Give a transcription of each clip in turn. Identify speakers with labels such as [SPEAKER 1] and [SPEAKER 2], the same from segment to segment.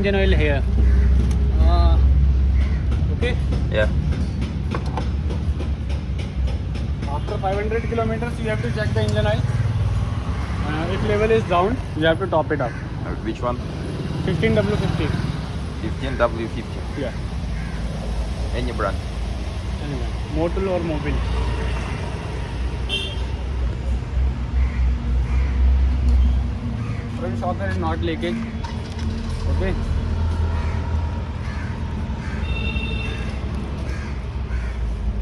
[SPEAKER 1] engine oil here. Okay.
[SPEAKER 2] Yeah.
[SPEAKER 1] After 500 kilometers, you have to check the engine oil. If level is down, you have to top it up.
[SPEAKER 2] Which one?
[SPEAKER 1] 15W50.
[SPEAKER 2] 15W50.
[SPEAKER 1] Yeah.
[SPEAKER 2] Any brand.
[SPEAKER 1] Anyway, Motul or Mobil. Front shocker is not leakage. Okay.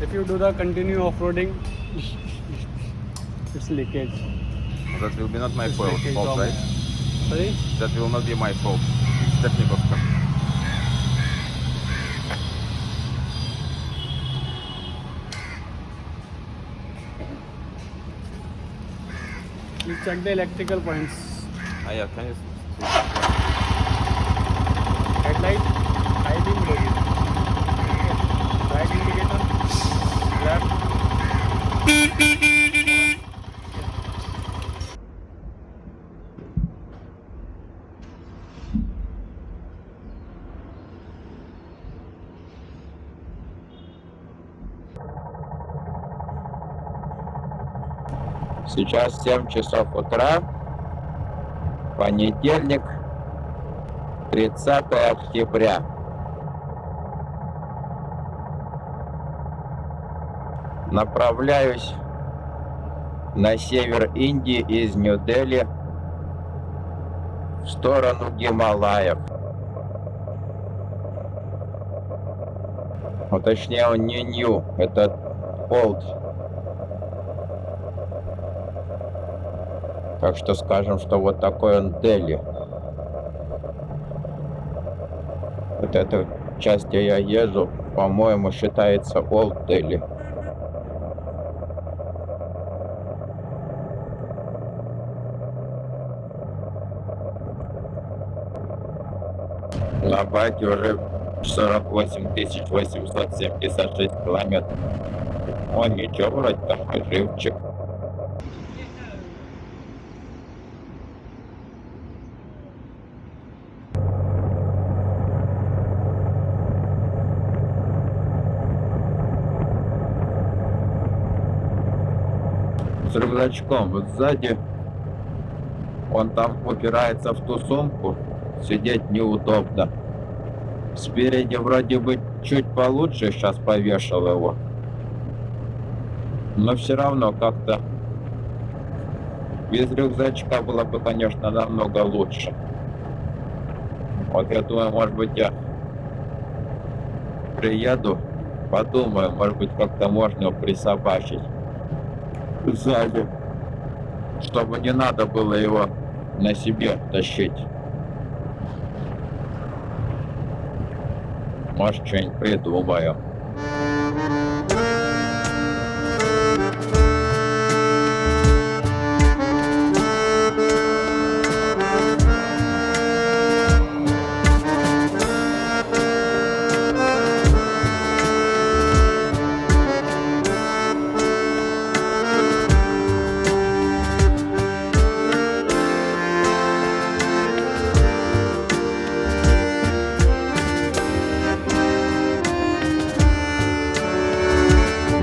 [SPEAKER 1] If you do the continue off-roading, it's leakage.
[SPEAKER 2] That will be not my
[SPEAKER 1] It's
[SPEAKER 2] fault,
[SPEAKER 1] leakage
[SPEAKER 2] fault,
[SPEAKER 1] down
[SPEAKER 2] right?
[SPEAKER 1] there. Sorry?
[SPEAKER 2] That will not be my fault. It's technical stuff.
[SPEAKER 1] You check the electrical points.
[SPEAKER 2] Yeah, can you...
[SPEAKER 1] Headlight, high beam, low beam. Right indicator, left.
[SPEAKER 3] Сейчас 7 часов утра, понедельник, 30 октября. Направляюсь на север Индии из Нью-Дели в сторону Гималаев. Ну, точнее, он не Нью, это Олд. Так что скажем, что вот такой он Дели. Вот эта часть, где я езжу, по-моему, считается Олд Дели. На баке уже 48 876 километров. О, ничего, вроде такой живчик. С рюкзачком вот сзади, он там упирается в ту сумку, сидеть неудобно. Спереди вроде бы чуть получше, сейчас повешал его, но все равно как-то без рюкзачка было бы, конечно, намного лучше. Вот я думаю, может быть, я приеду, подумаю, может быть, как-то можно его присобачить сзади, чтобы не надо было его на себе тащить. Может, что-нибудь придумаю.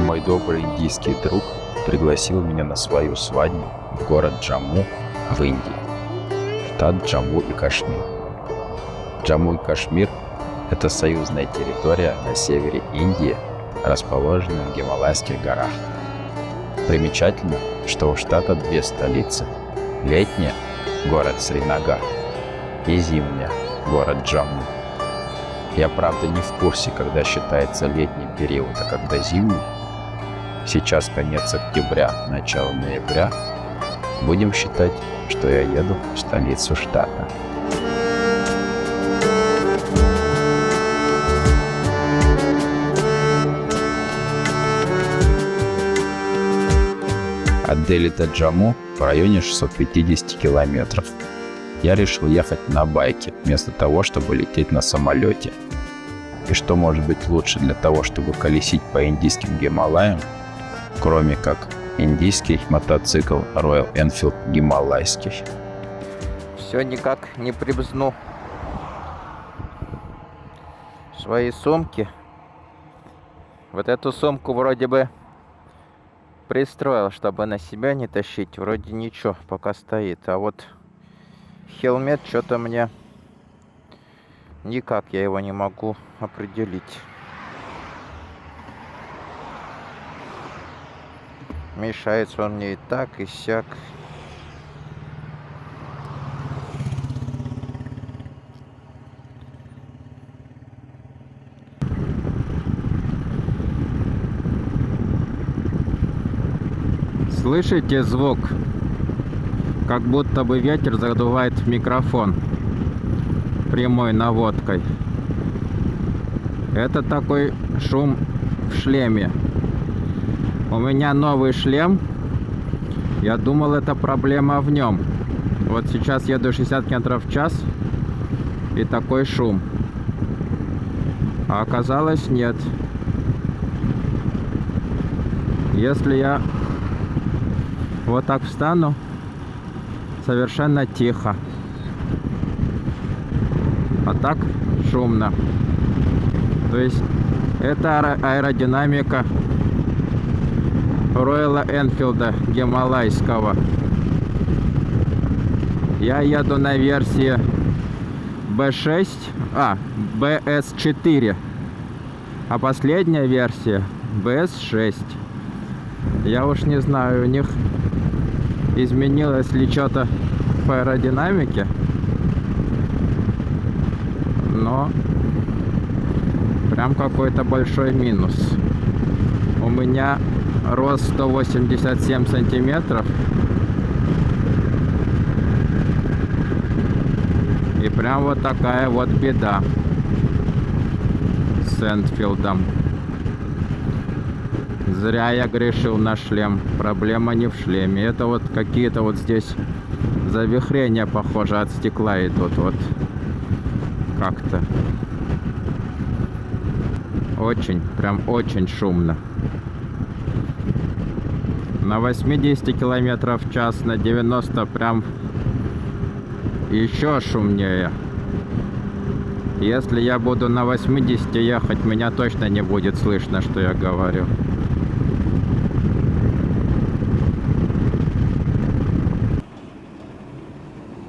[SPEAKER 4] Мой добрый индийский друг пригласил меня на свою свадьбу в город Джамму в Индии, штат Джамму и Кашмир. Джамму и Кашмир – это союзная территория на севере Индии, расположенная в Гималайских горах. Примечательно, что у штата две столицы – летняя – город Сринагар и зимняя – город Джамму. Я, правда, не в курсе, когда считается летний период, а когда зимний. Сейчас конец октября, начало ноября. Будем считать, что я еду в столицу штата. От Дели до Джамму в районе 650 километров. Я решил ехать на байке, вместо того, чтобы лететь на самолете. И что может быть лучше для того, чтобы колесить по индийским Гималаям, кроме как индийский мотоцикл Royal Enfield гималайский.
[SPEAKER 3] Все никак не прибзну.
[SPEAKER 4] свои сумки. Вот эту сумку вроде бы пристроил, чтобы на себя не тащить. Вроде ничего, пока стоит. А вот хелмет что-то мне... Никак я его не могу определить. Мешается он мне и так, и сяк. Слышите звук? Как будто бы ветер задувает в микрофон прямой наводкой. Это такой шум в шлеме. У меня новый шлем. Я думал, это проблема в нем. Вот сейчас еду 60 км в час и такой шум. А оказалось, нет. Если я вот так встану, совершенно тихо. А так шумно. То есть это аэродинамика Royal Enfield гималайского. Я еду на версии BS4, а последняя версия BS6. Я уж не знаю, у них изменилось ли что-то по аэродинамике, но прям какой-то большой минус. У меня рост 187 сантиметров. И прям вот такая вот беда с Энфилдом. Зря я грешил на шлем. Проблема не в шлеме. Это вот какие-то вот здесь завихрения, похоже, от стекла идут. Вот как-то. Очень, прям очень шумно. На 80 км в час, на 90 прям еще шумнее. Если я буду на 80 ехать, меня точно не будет слышно, что я говорю.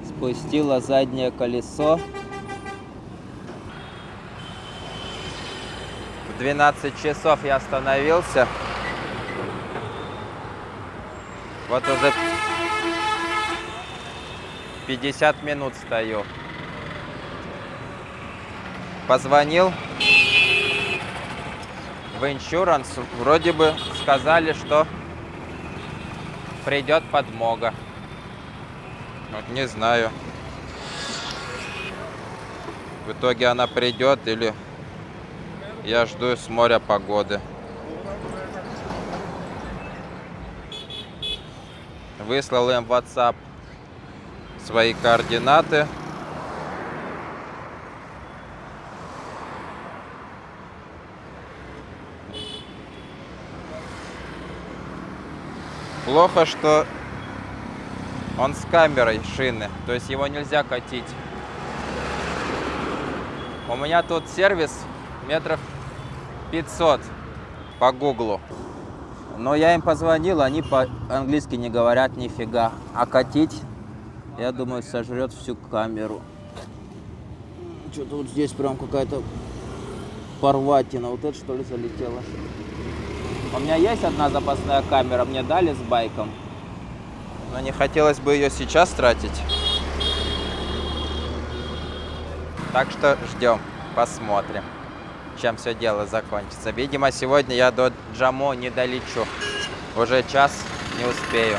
[SPEAKER 5] Спустила заднее колесо.
[SPEAKER 4] В 12 часов я остановился. Вот уже 50 минут стою. Позвонил в иншуранс. Вроде бы сказали, что придет подмога. Вот не знаю. В итоге она придет или я жду с моря погоды. Выслал им в WhatsApp свои координаты. Плохо, что он с камерой шины, то есть его нельзя катить. У меня тут сервис метров 500 по гуглу.
[SPEAKER 5] Но я им позвонил, они по-английски не говорят нифига. А катить, я думаю, сожрет всю камеру. Что-то вот здесь прям какая-то порватина. Вот это что ли залетело? У меня есть одна запасная камера, мне дали с байком.
[SPEAKER 4] Но не хотелось бы ее сейчас тратить. Так что ждем, посмотрим, чем все дело закончится. Видимо, сегодня я до Джамму не долечу. Уже час не успею.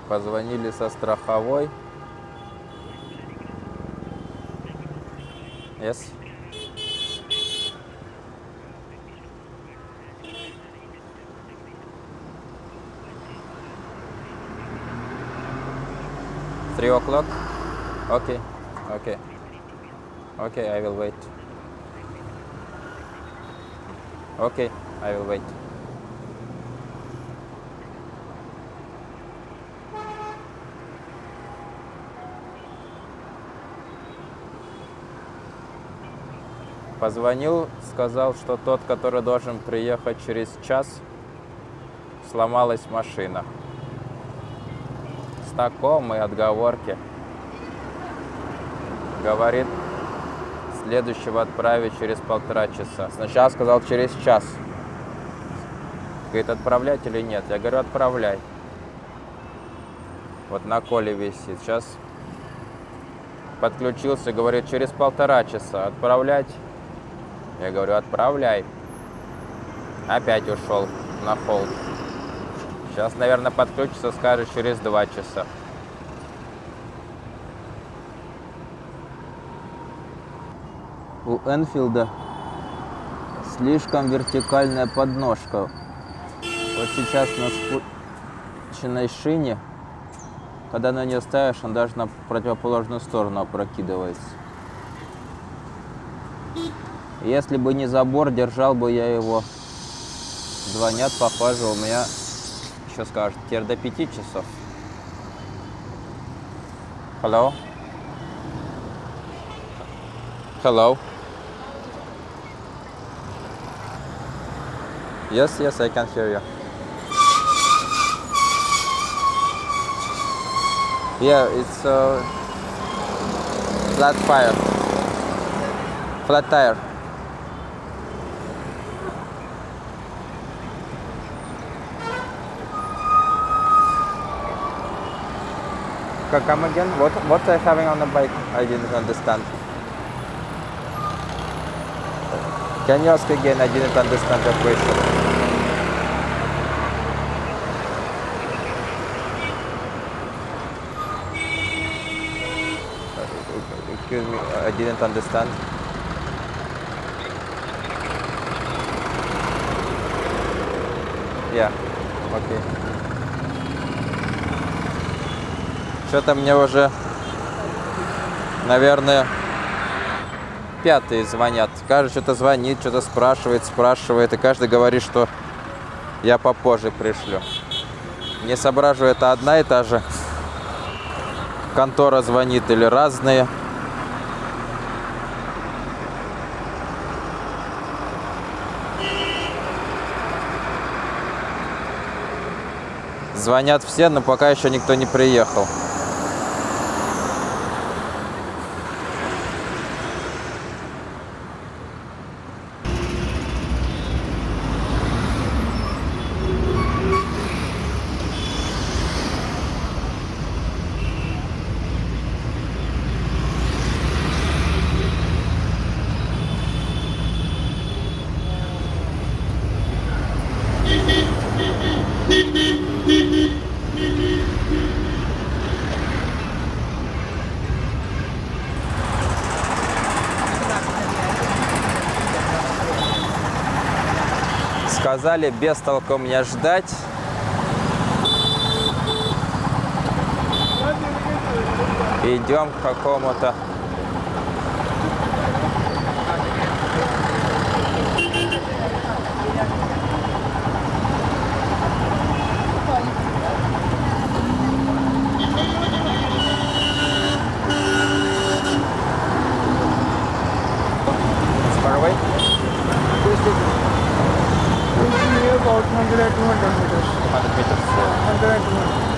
[SPEAKER 4] Позвонили со страховой. Yes. Three o'clock? Okay. Okay. Okay, I will wait.
[SPEAKER 5] Okay, I will wait. Позвонил, сказал, что тот, который должен приехать через час, сломалась машина. Знакомые отговорки. Говорит, следующего отправить через 1,5 часа. Сначала сказал через час. Говорит, отправлять или нет? Я говорю, отправляй. Вот на коле висит. Сейчас подключился, говорит, через 1,5 часа отправлять. Я говорю, отправляй. Опять ушел на холд. Сейчас, наверное, подключится, скажет, через 2 часа. У Энфилда слишком вертикальная подножка. Вот сейчас на спущенной шине, когда на нее ставишь, он даже на противоположную сторону опрокидывается. Если бы не забор, держал бы я его. Звонят, похоже, у меня, еще скажут, теперь до 5 часов. Hello? Hello? Yes, yes, I can hear you. Yeah, it's flat fire. Flat tire. Come again? What are you having on the bike? I didn't understand. Can you ask again? I didn't understand your question. Excuse me, I didn't understand. Yeah, okay. Что-то мне уже, наверное, 5-е звонят. Каждый что-то звонит, что-то спрашивает, и каждый говорит, что я попозже пришлю. Не соображу, это одна и та же контора звонит или разные. Звонят все, но пока еще никто не приехал. Сказали, без толку меня ждать. Идем к какому-то Sparway.
[SPEAKER 1] About 100 and 200 meters.
[SPEAKER 5] 100 meters.
[SPEAKER 1] 100 and 200.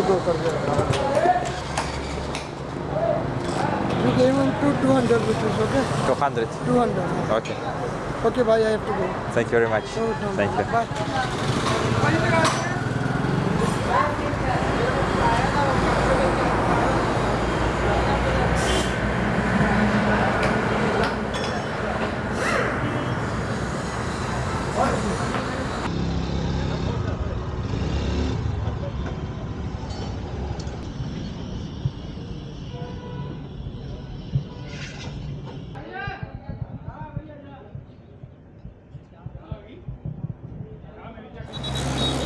[SPEAKER 6] go कर देगा. You gave him 200 rupees, okay?
[SPEAKER 5] 200.
[SPEAKER 6] 200.
[SPEAKER 5] Okay.
[SPEAKER 6] Okay, bye. I have to go.
[SPEAKER 5] Thank you very much.
[SPEAKER 6] No,
[SPEAKER 5] Thank you.
[SPEAKER 6] Bye.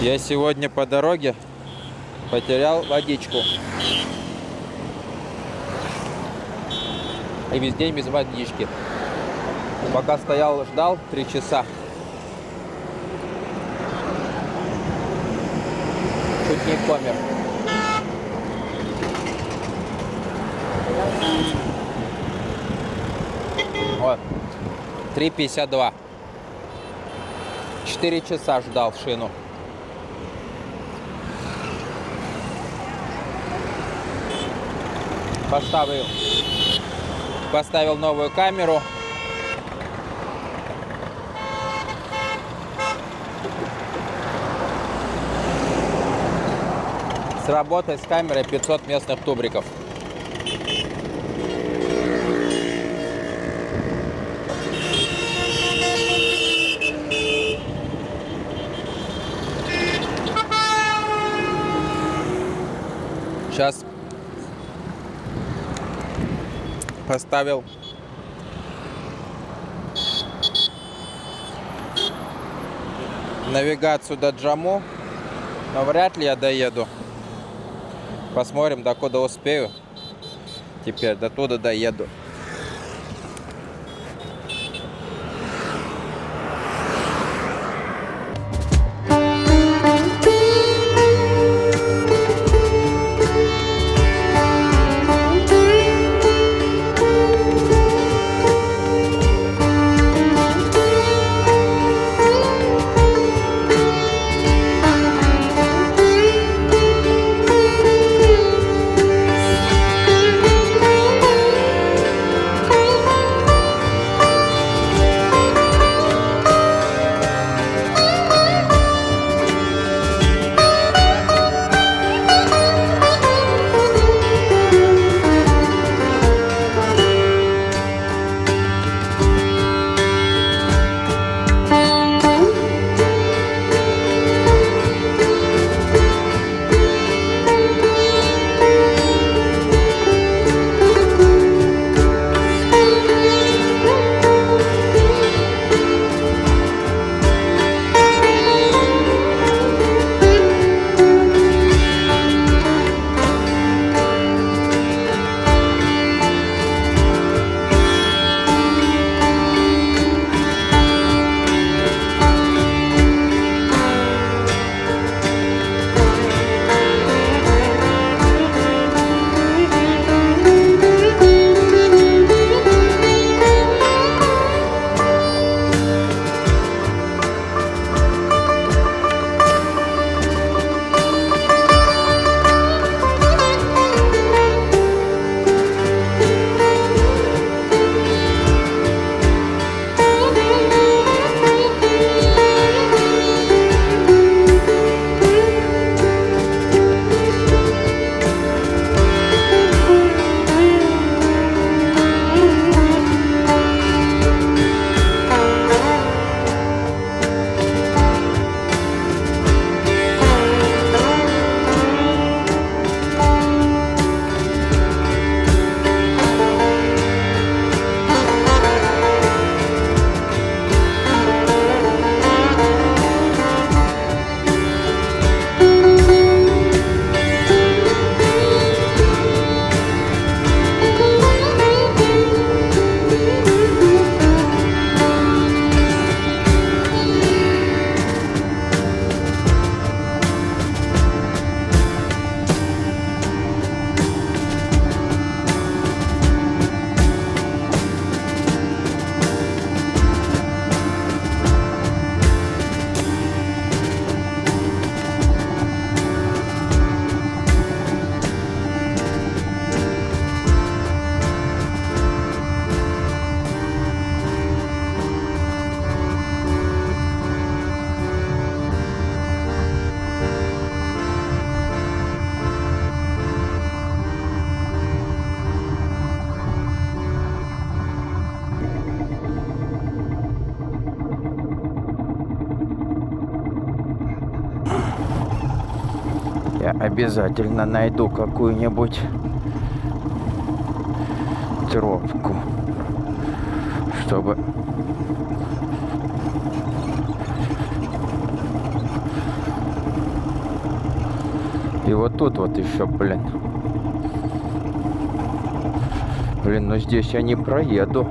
[SPEAKER 5] Я сегодня по дороге потерял водичку. И весь день без водички. Пока стоял, ждал 3 часа. Чуть не помер. Вот. 3,52. 4 часа ждал шину. Поставил новую камеру. Сработает с камерой 500 местных тубриков. Сейчас поставил навигацию до Джамму, но вряд ли я доеду. Посмотрим, до куда успею. Теперь до туда доеду. обязательно найду какую-нибудь тропку, чтобы и вот тут вот еще, блин, ну здесь я не проеду.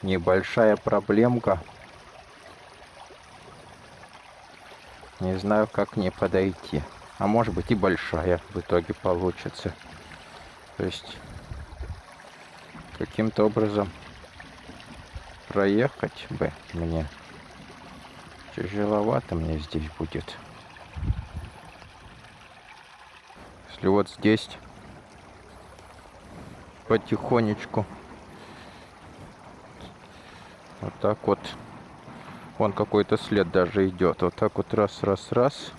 [SPEAKER 5] Небольшая проблемка. Не знаю, как к ней подойти. А может быть и большая в итоге получится. То есть каким-то образом проехать бы мне. Тяжеловато мне здесь будет. Если вот здесь потихонечку вот так вот, вон какой-то след даже идет. Вот так вот раз, раз, раз,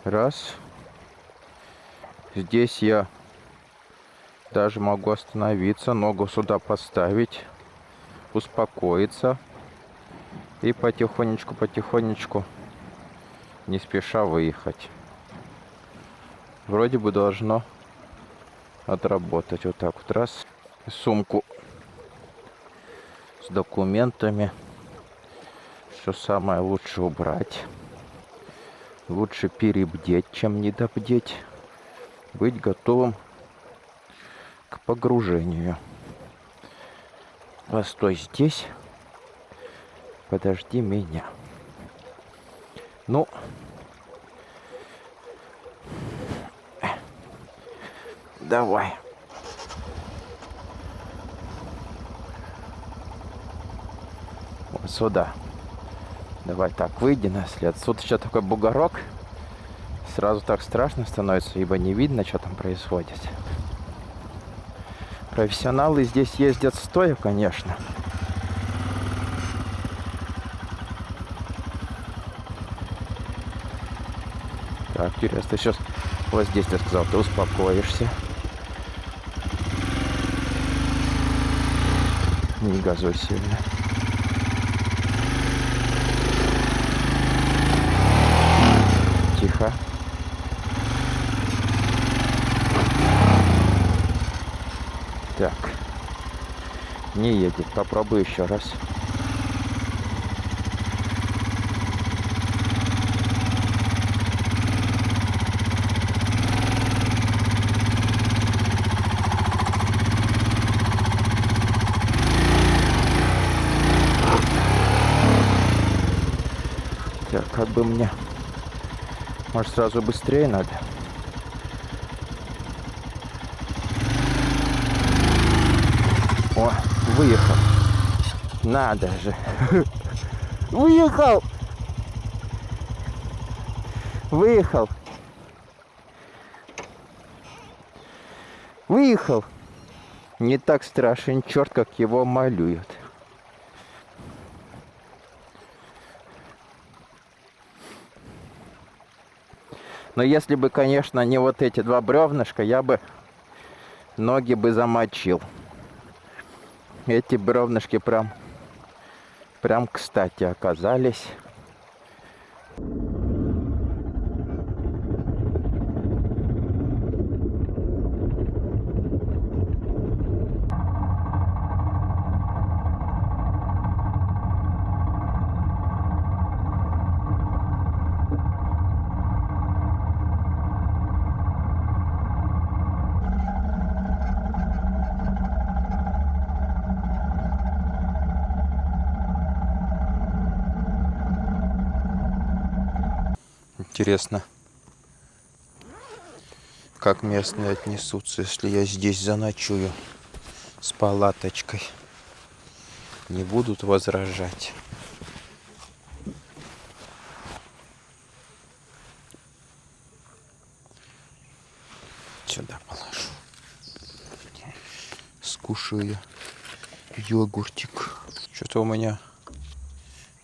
[SPEAKER 5] раз. Здесь я даже могу остановиться, ногу сюда поставить, успокоиться и потихонечку, потихонечку, не спеша выехать. Вроде бы должно отработать. Вот так вот раз. Сумку с документами. Что самое лучше убрать. Лучше перебдеть, чем недобдеть. Быть готовым к погружению. Постой здесь. Подожди меня. Ну, давай. Вот сюда. Давай так, выйди на след. Тут еще такой бугорок. Сразу так страшно становится, ибо не видно, что там происходит. Профессионалы здесь ездят стоя, конечно. Так, интересно, ты сейчас вот здесь, ты сказал, ты успокоишься. Не газуй сильно. Тихо. Так. Не едет. Попробуй еще раз. Так, как бы мне... Может, сразу быстрее надо? О, выехал. Надо же. Выехал. Выехал. Выехал. Не так страшен черт, как его малюют. Но если бы, конечно, не вот эти два бревнышка, я бы ноги бы замочил. Эти бревнышки прям кстати оказались. Интересно, как местные отнесутся, если я здесь заночую с палаточкой. Не будут возражать. Сюда положу. Скушаю йогуртик. Что-то у меня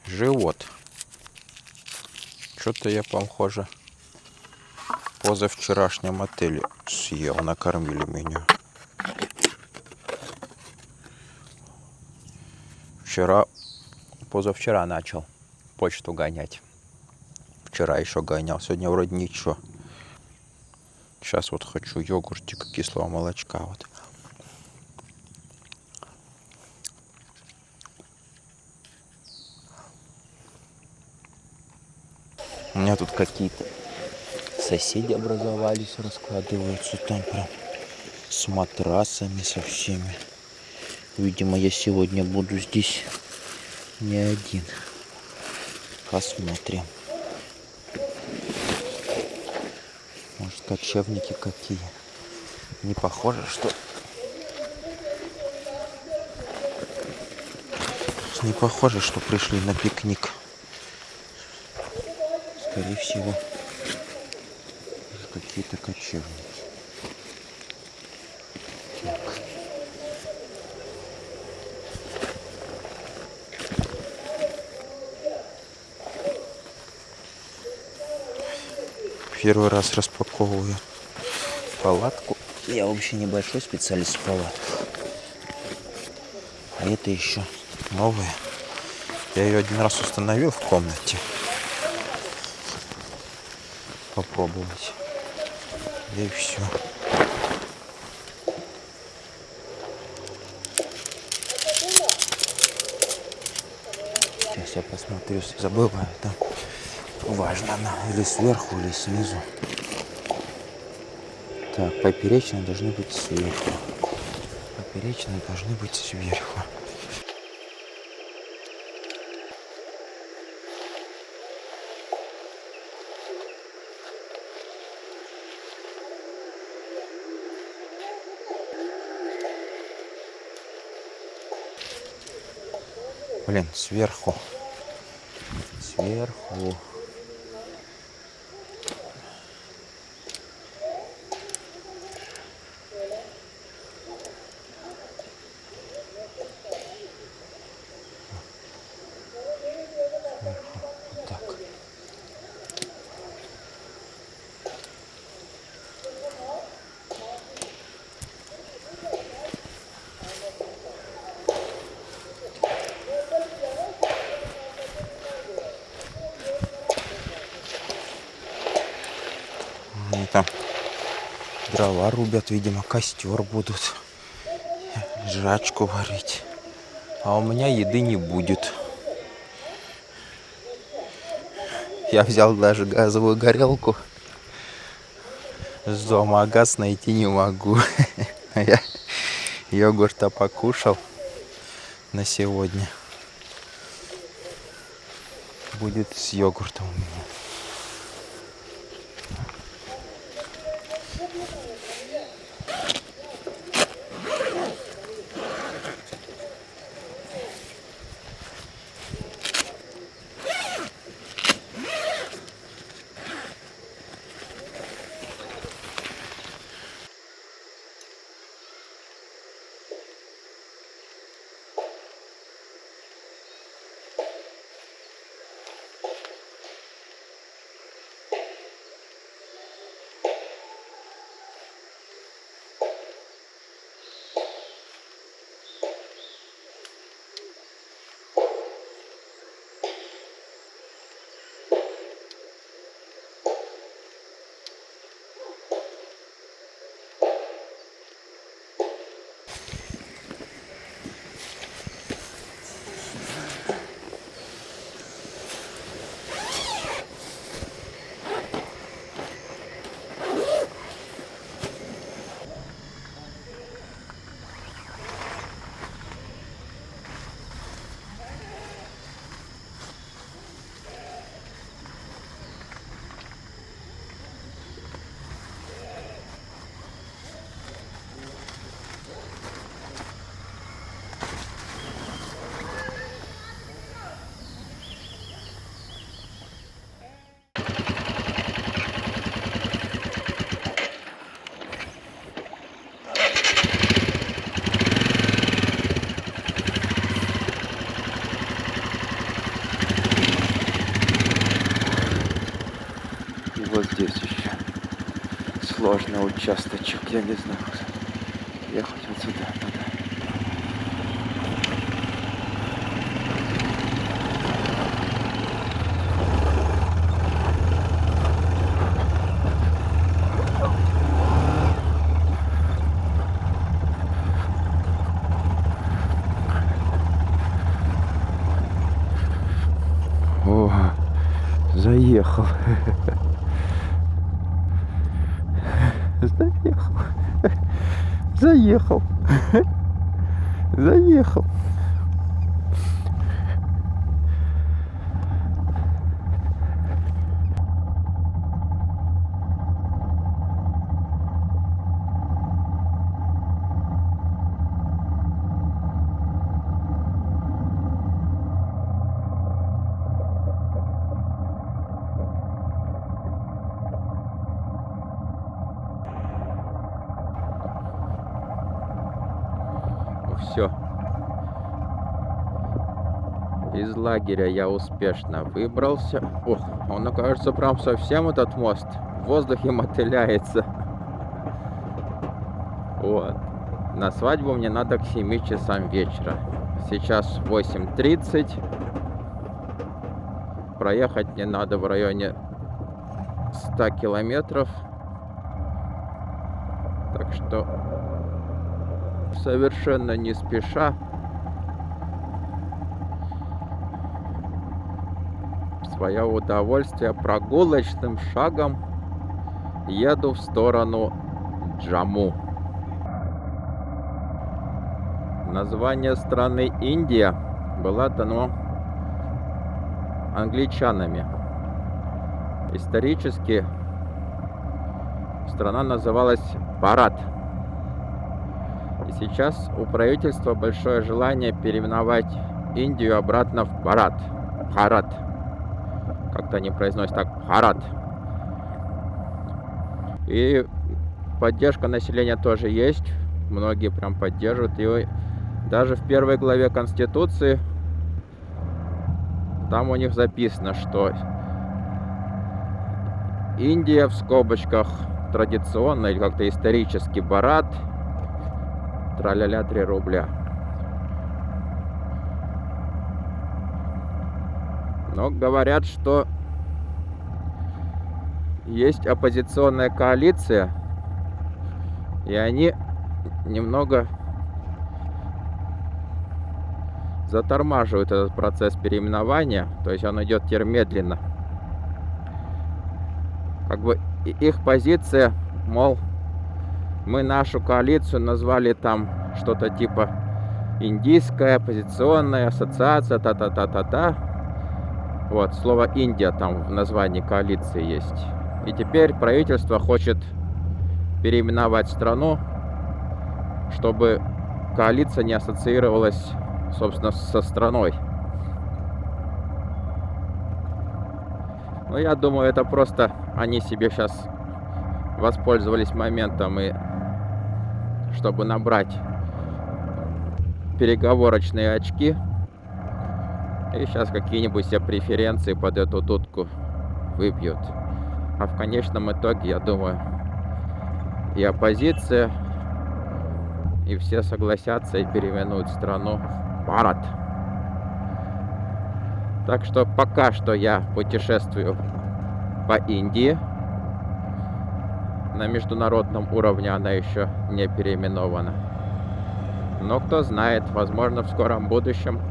[SPEAKER 5] живот. Что-то я, похоже, в позавчерашнем отеле съел, накормили меня. Вчера
[SPEAKER 4] позавчера начал почту гонять. Вчера еще гонял, сегодня вроде ничего. Сейчас вот хочу йогуртика, кислого молочка. Вот. У меня тут какие-то соседи образовались, раскладываются там прям с матрасами, со всеми. Видимо, я сегодня буду здесь не один. Посмотрим. Может, кочевники какие. Не похоже, что... Не похоже, что пришли на пикник. Скорее всего, какие-то кочевники. Так. Первый раз распаковываю палатку. Я вообще небольшой специалист в палатках. А это еще новая. Я ее один раз установил в комнате. Попробовать. И все. Сейчас я посмотрю, забываю там. Важно она или сверху, или снизу. Так, поперечные должны быть сверху. Поперечные должны быть сверху. Блин, сверху. Сверху. Вот так. Они там дрова рубят, видимо, костер будут, жрачку варить. А у меня еды не будет. Я взял даже газовую горелку с дома, а газ найти не могу. Я йогурта покушал на сегодня. Будет с йогуртом у меня. Вот здесь еще сложный участочек, я не знаю. Ехать вот сюда надо. Заехал. Заехал. Заехал. Заехал. Все. Из лагеря я успешно выбрался. Ох, он, кажется, прям совсем этот мост в воздухе мотыляется. Вот. На свадьбу мне надо к 7 часам вечера. Сейчас 8:30. Проехать мне надо в районе 100 километров. Так что совершенно не спеша в свое удовольствие прогулочным шагом еду в сторону Джамму. Название страны Индия было дано англичанами. Исторически страна называлась Бхарат. И сейчас у правительства большое желание переименовать Индию обратно в Бхарат. Бхарат. Как-то они произносят так. Бхарат. И поддержка населения тоже есть. Многие прям поддерживают. И даже в первой главе Конституции там у них записано, что Индия в скобочках традиционно или как-то исторически Бхарат. Тра-ля-ля, 3 рубля. Но говорят, что есть оппозиционная коалиция, и они немного затормаживают этот процесс переименования, то есть он идет теперь медленно. Как бы их позиция, мол, мы нашу коалицию назвали там что-то типа Индийская оппозиционная ассоциация, та-та-та-та-та. Вот, слово Индия там в названии коалиции есть. И теперь правительство хочет переименовать страну, чтобы коалиция не ассоциировалась, собственно, со страной. Но я думаю, это просто они себе сейчас воспользовались моментом, и чтобы набрать переговорочные очки, и сейчас какие-нибудь все преференции под эту дудку выбьют. А в конечном итоге, я думаю, и оппозиция, и все согласятся и переименуют страну в Бхарат. Так что пока что я путешествую по Индии. На международном уровне она еще не переименована. Но кто знает, возможно, в скором будущем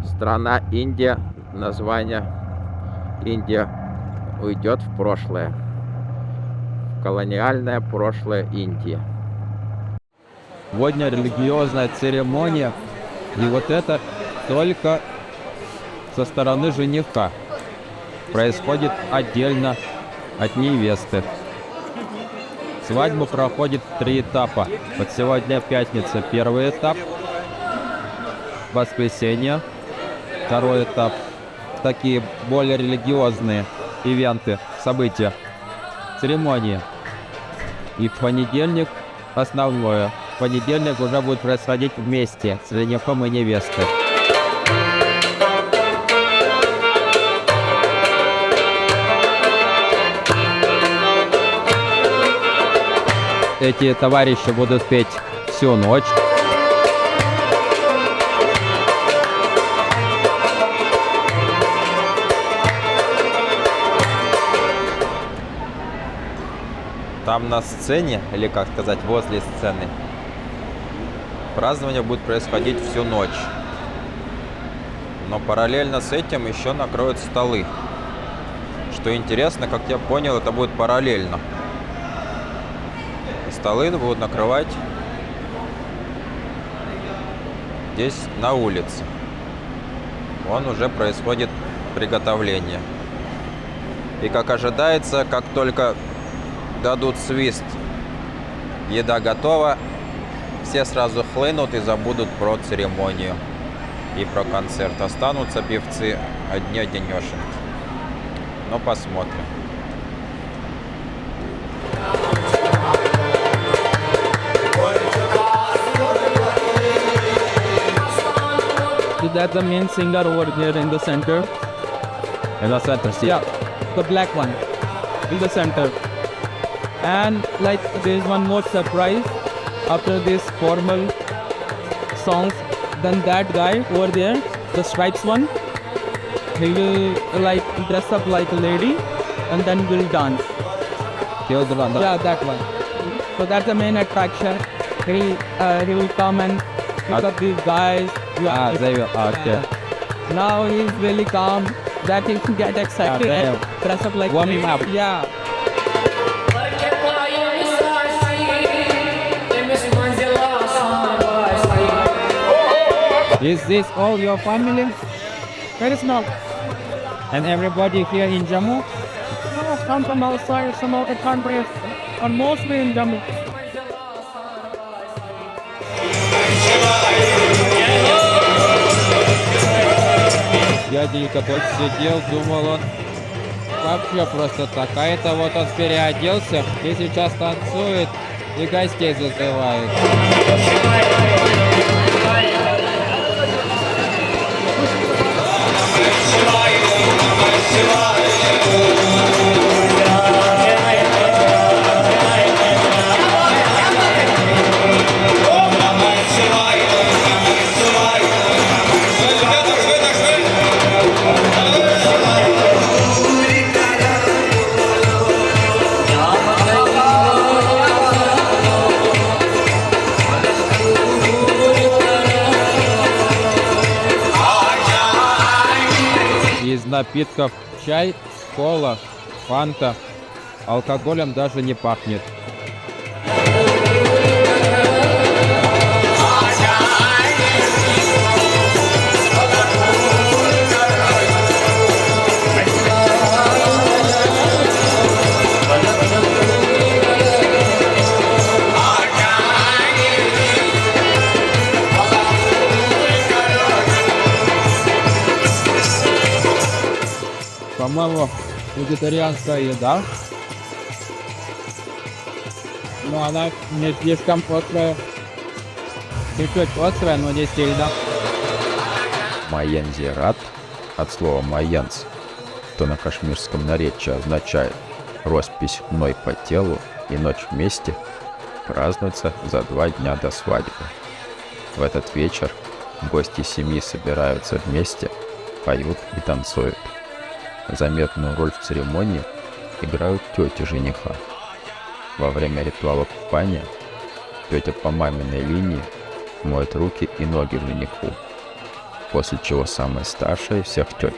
[SPEAKER 4] страна Индия, название Индия уйдет в прошлое. В колониальное прошлое Индии.
[SPEAKER 7] Сегодня религиозная церемония, и вот это только со стороны жениха. Происходит отдельно от невесты. Свадьба проходит в 3 этапа. Вот сегодня пятница, первый этап. Воскресенье, второй этап. Такие более религиозные ивенты, события, церемонии. И в понедельник основное. В понедельник уже будет происходить вместе с женихом и невестой. Эти товарищи будут петь всю ночь.
[SPEAKER 5] Там на сцене, или как сказать, возле сцены, празднование будет происходить всю ночь. Но параллельно с этим еще накроют столы. Что интересно, как я понял, это будет параллельно. Столы будут накрывать здесь на улице. Вон уже происходит приготовление. И как ожидается, как только дадут свист, еда готова, все сразу хлынут и забудут про церемонию и про концерт. Останутся певцы одни-одинешеньки. Но посмотрим.
[SPEAKER 8] So that's the main singer over there in the center.
[SPEAKER 7] In the center, see?
[SPEAKER 8] Yeah, the black one in the center. And like there is one more surprise after this formal songs. Then that guy over there, the stripes one, he will like dress up like a lady and then will dance.
[SPEAKER 7] He'll do that.
[SPEAKER 8] Yeah, that one. So that's the main attraction. He will come and pick up these guys.
[SPEAKER 7] They will. Okay.
[SPEAKER 8] Now he's really calm. That he can get excited and dress up like
[SPEAKER 7] Warm him up.
[SPEAKER 8] Yeah.
[SPEAKER 7] Is this all your family?
[SPEAKER 8] That is not.
[SPEAKER 7] And everybody here in Jammu?
[SPEAKER 8] No, some from outside, some other countries, and mostly in Jammu.
[SPEAKER 7] Дяденька тут сидел, думал он вообще просто так. А это вот он переоделся и сейчас танцует и гостей зазывает. Из напитков чай, кола, фанта. Алкоголем даже не пахнет. По-моему, вегетарианская еда. Но она не слишком острая. Чуть-чуть острая, но не сильно.
[SPEAKER 4] Майянзират от слова майянц, что на кашмирском наречии означает роспись мной по телу и ночь вместе, празднуется за 2 дня до свадьбы. В этот вечер гости семьи собираются вместе, поют и танцуют. Заметную роль в церемонии играют тети жениха. Во время ритуала купания тетя по маминой линии моет руки и ноги жениху, после чего самая старшая из всех теть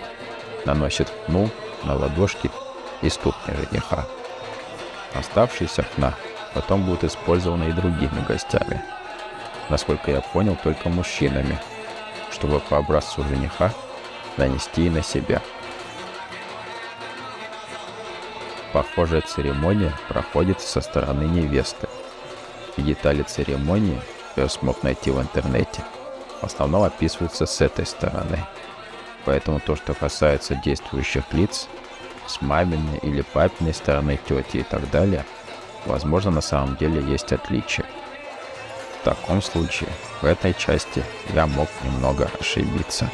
[SPEAKER 4] наносит хну на ладошки и ступни жениха. Оставшиеся хна потом будут использованы и другими гостями. Насколько я понял, только мужчинами, чтобы по образцу жениха нанести и на себя. Похожая церемония проходит со стороны невесты. И детали церемонии, я смог найти в интернете, в основном описываются с этой стороны. Поэтому то, что касается действующих лиц, с маминой или папиной стороны тети и так далее, возможно, на самом деле есть отличия. В таком случае, в этой части я мог немного ошибиться.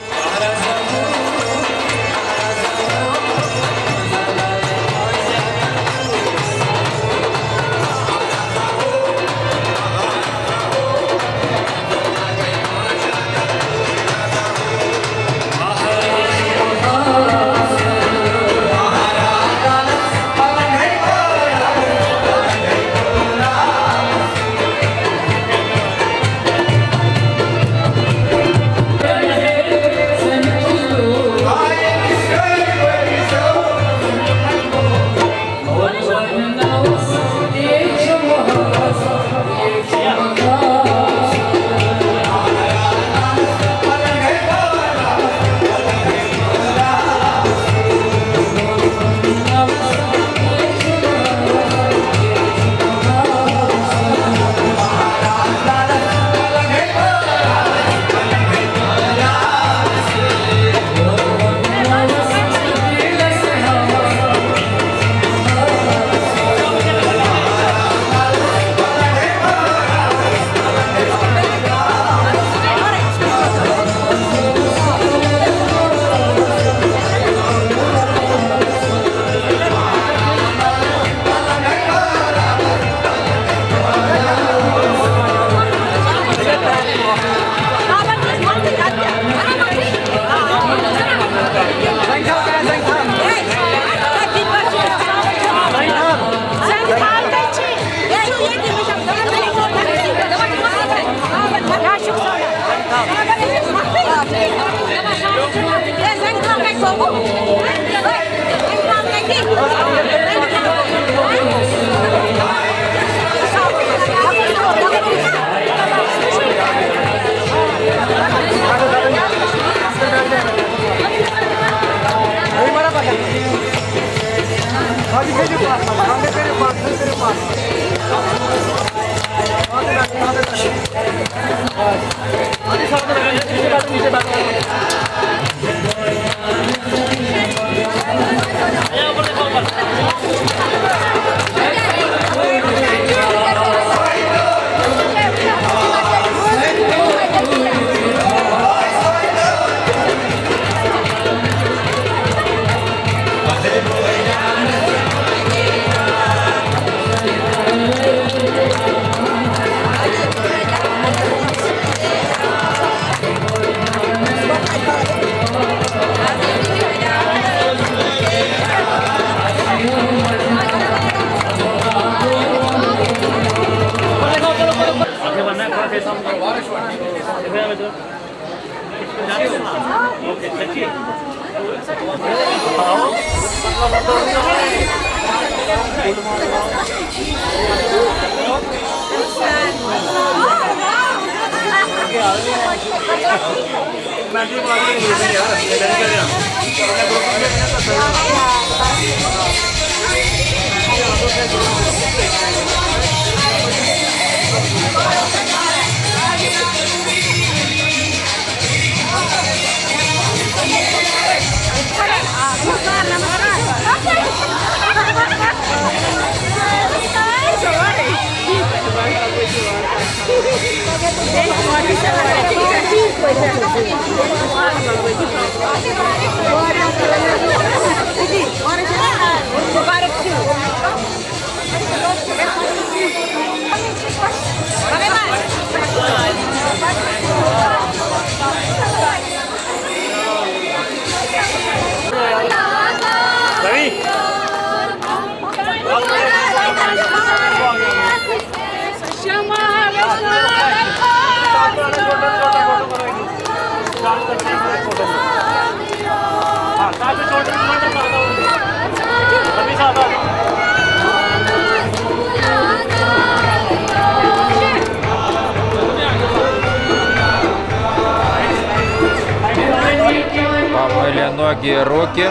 [SPEAKER 7] Помыли ноги и руки.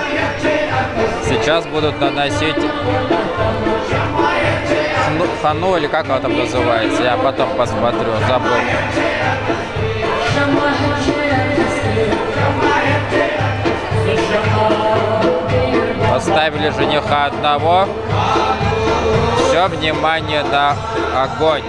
[SPEAKER 7] Сейчас будут наносить хану, или как оно там называется. Я потом посмотрю, забыл. Поставили жениха одного. Все внимание на огонь.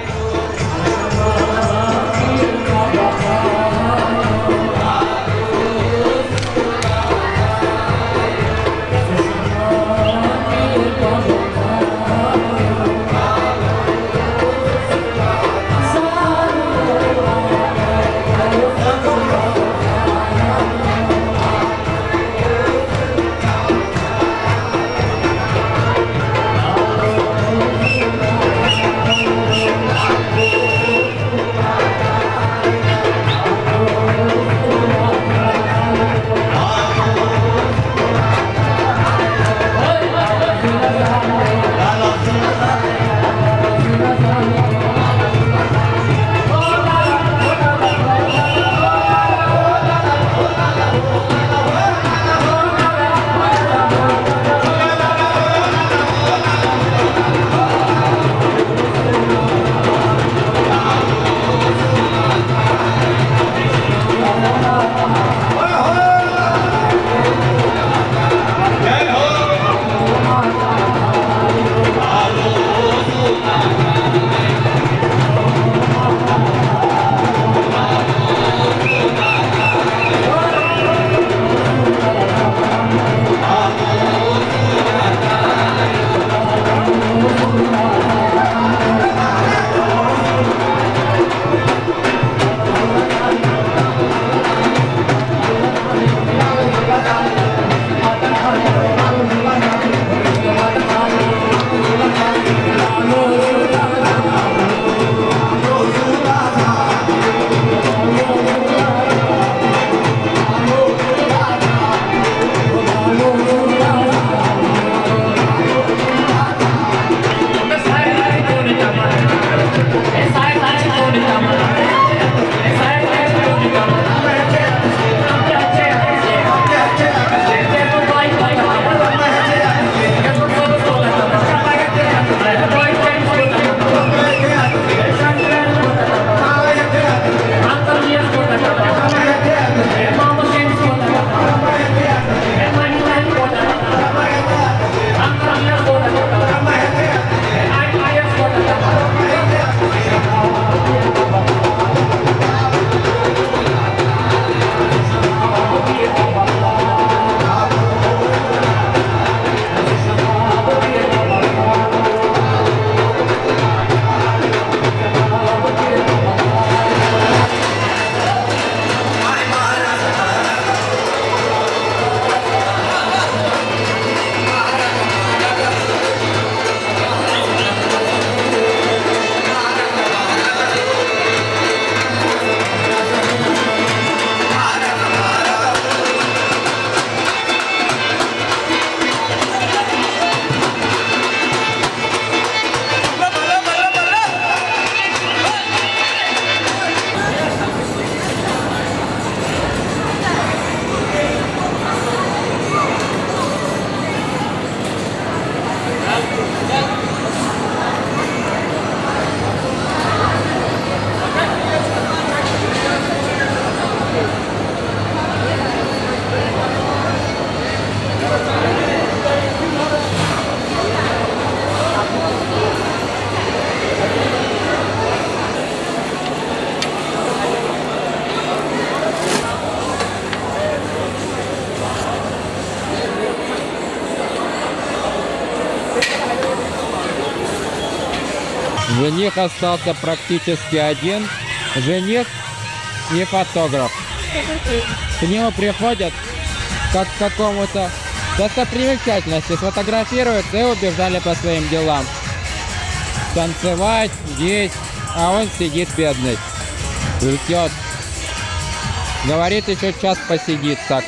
[SPEAKER 7] Жених остался практически один. Жених и фотограф. К нему приходят как к какому-то достопримечательности, сфотографируются и убежали по своим делам. Танцевать, есть, а он сидит бедный. Ждет. Говорит, еще час посидит так.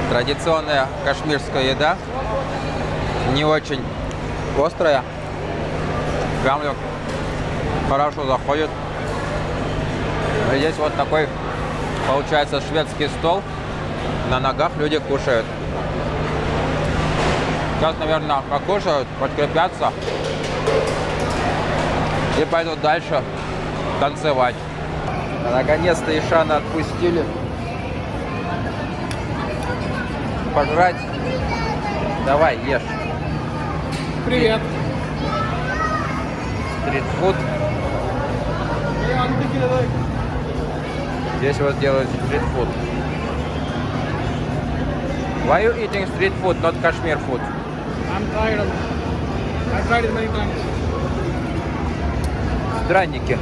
[SPEAKER 5] Традиционная кашмирская еда. Не очень острая. Прям хорошо заходит. И здесь вот такой, получается, шведский стол. На ногах люди кушают. Сейчас, наверное, покушают, подкрепятся и пойдут дальше танцевать. Наконец-то Ишана отпустили. Пожрать. Давай, ешь.
[SPEAKER 1] Привет.
[SPEAKER 5] Стритфуд. Здесь вот делают стритфуд. Why you eating street food, not Kashmir food?
[SPEAKER 1] I'm tired of it. I've tried it many times.
[SPEAKER 5] Странники.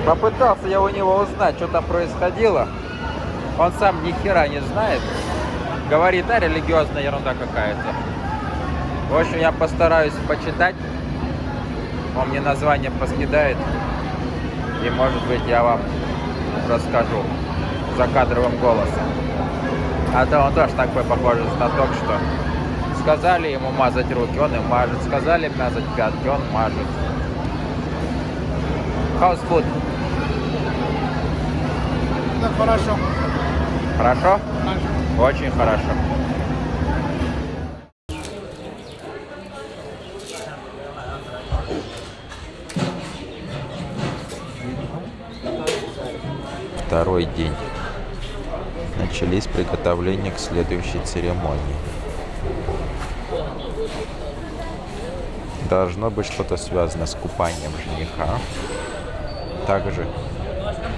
[SPEAKER 5] Попытался я у него узнать, что там происходило. Он сам ни хера не знает. Говорит, а религиозная ерунда какая-то. В общем, я постараюсь почитать. Он мне название поскидает. И, может быть, я вам расскажу закадровым голосом. А то он тоже такой похожий знаток, что сказали ему мазать руки, он им мажет. Сказали мазать пятки, он мажет. How's food?
[SPEAKER 1] Да, хорошо.
[SPEAKER 5] Хорошо? Очень хорошо.
[SPEAKER 4] Второй день. Начались приготовления к следующей церемонии. Должно быть что-то связано с купанием жениха. Также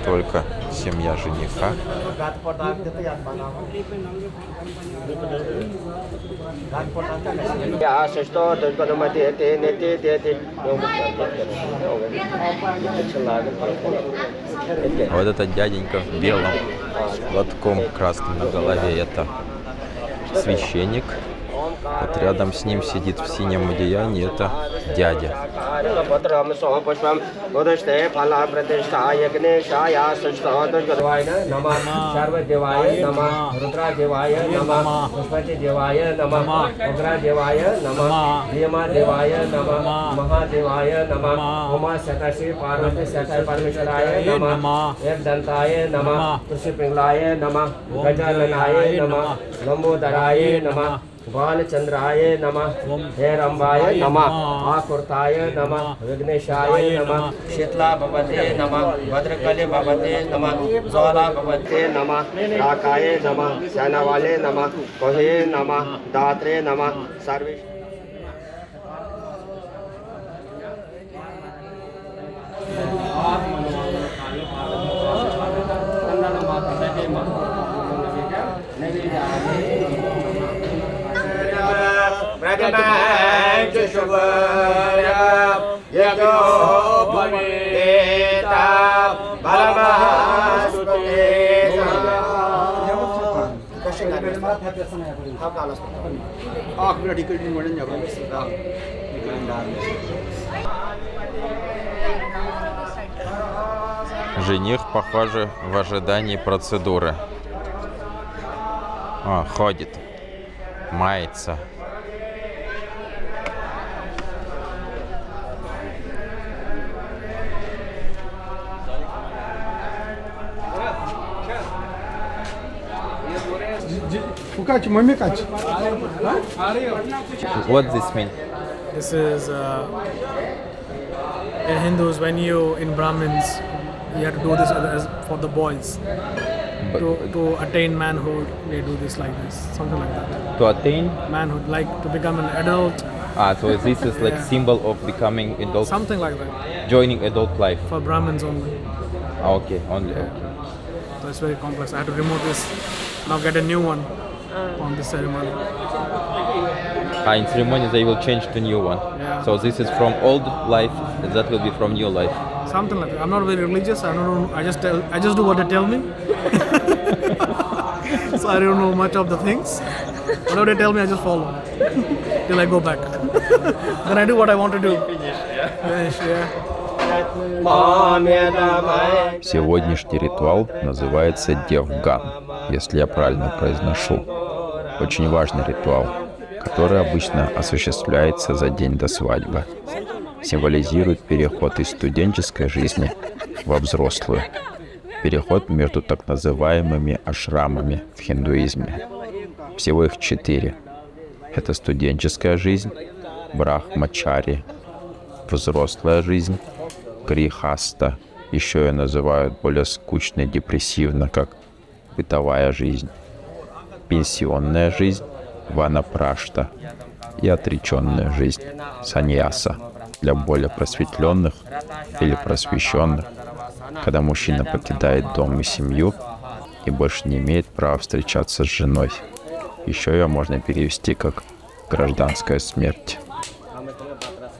[SPEAKER 4] только семья жениха. Вот этот дяденька в белом с платком красным на голове, это священник. Вот рядом с ним сидит в синем одеянии, это дядя.
[SPEAKER 9] बालचंद्राय नमः हेरंबाय नमः आकुर्ताय नमः विघ्नेशाय नमः शीतला भवते नमः भद्रकले भवते नमः ज्वाला भवते नमः राकाय नमः सेनावाले नमः कोहे नमः दात्रे नमः सर्वे
[SPEAKER 4] Жених, похоже, в ожидании процедуры. О, ходит, мается.
[SPEAKER 5] What this mean?
[SPEAKER 10] This is in Hindus, when you in Brahmins, you have to do this for the boys. To attain manhood, they do this like this, something like that.
[SPEAKER 5] To attain?
[SPEAKER 10] Manhood, like to become an adult.
[SPEAKER 5] So this is like
[SPEAKER 10] Yeah.
[SPEAKER 5] symbol of becoming adult.
[SPEAKER 10] Something like that.
[SPEAKER 5] Joining adult life.
[SPEAKER 10] For Brahmins only.
[SPEAKER 5] Okay, only.
[SPEAKER 10] So it's very complex. I had to remove this, now get a new one on this ceremony.
[SPEAKER 7] In ceremony they will change to new one.
[SPEAKER 10] Yeah.
[SPEAKER 7] So this is from old life, that will be from new life.
[SPEAKER 10] Something like that. I'm not very religious. I don't know. I just do what they tell me. So I don't know much of the things. Whatever they tell me, I just follow till I go back. Then I do what I want to do. Finish, yeah.
[SPEAKER 4] Сегодняшний ритуал называется Девган, если я правильно произношу. Очень важный ритуал, который обычно осуществляется за день до свадьбы. Символизирует переход из студенческой жизни во взрослую. Переход между так называемыми ашрамами в хиндуизме. Всего их 4. Это студенческая жизнь, брахмачари, взрослая жизнь, грихаста, еще ее называют более скучно и депрессивно, как бытовая жизнь, пенсионная жизнь, ванапрашта и отреченная жизнь, саньяса, для более просветленных или просвещенных, когда мужчина покидает дом и семью и больше не имеет права встречаться с женой. Еще ее можно перевести как гражданская смерть.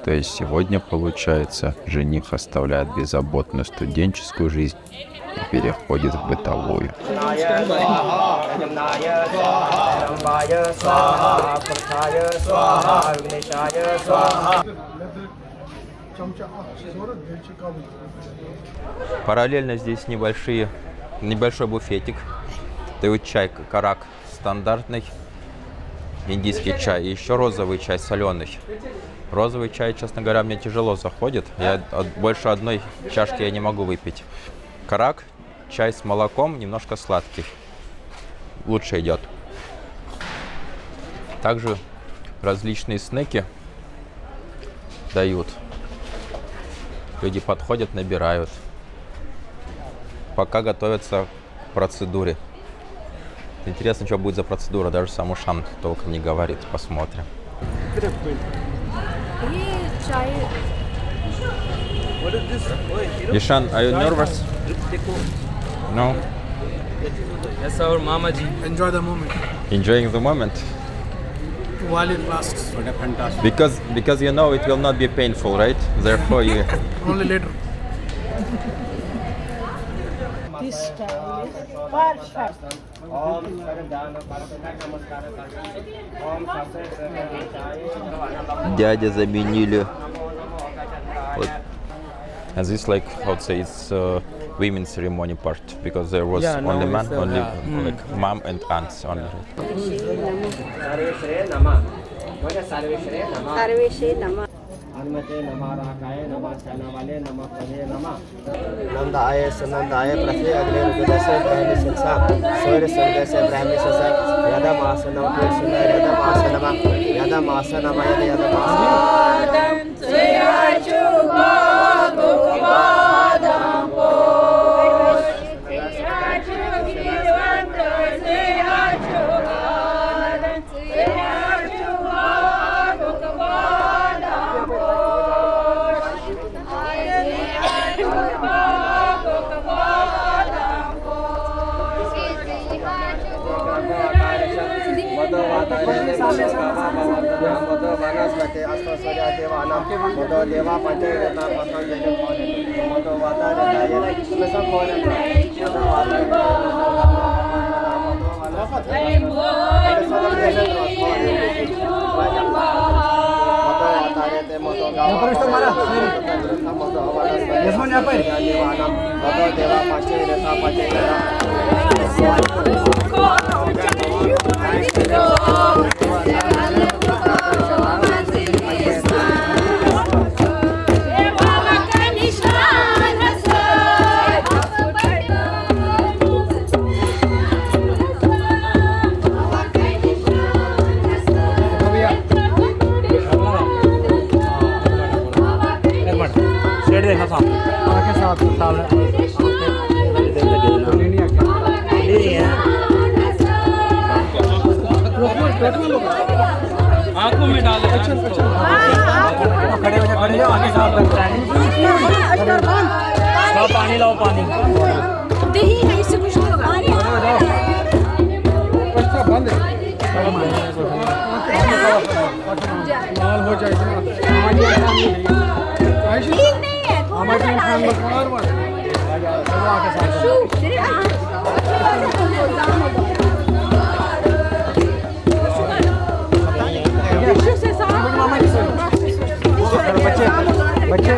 [SPEAKER 4] То есть сегодня, получается, жених оставляет беззаботную студенческую жизнь и переходит в бытовую.
[SPEAKER 7] Параллельно здесь небольшой буфетик. Дают чай карак стандартный, индийский чай, и еще розовый чай соленый. Розовый чай, честно говоря, мне тяжело заходит. Больше одной чашки я не могу выпить. Карак, чай с молоком, немножко сладкий. Лучше идет. Также различные снеки дают. Люди подходят, набирают. Пока готовятся к процедуре. Интересно, что будет за процедура. Даже сам Ушан толком не говорит. Посмотрим. Ishan, are you nervous? No?
[SPEAKER 8] That's our Mamaji.
[SPEAKER 10] Enjoy the moment
[SPEAKER 7] Enjoying the moment?
[SPEAKER 10] while it lasts.
[SPEAKER 7] Because you know it will not be painful, right? Therefore you...
[SPEAKER 10] Only later.
[SPEAKER 11] This style is perfect.
[SPEAKER 7] Дядя заменили. And this, like, how to say, it's women's ceremony part, because there was only man, only like mom and aunts only.
[SPEAKER 9] नंदाय सनंदाय पृथ्वी अग्नि रुद्रस्य ब्रह्मी शिंसा सूर्य संदेश ब्रह्मी शिंसा यदमासनम कृष्ण यदमासनम यदमासनम
[SPEAKER 8] आंखों में डाल
[SPEAKER 11] पानी लाओ पानी नहीं है, इससे कुछ नहीं होगा।
[SPEAKER 1] माल हो जाए बच्चे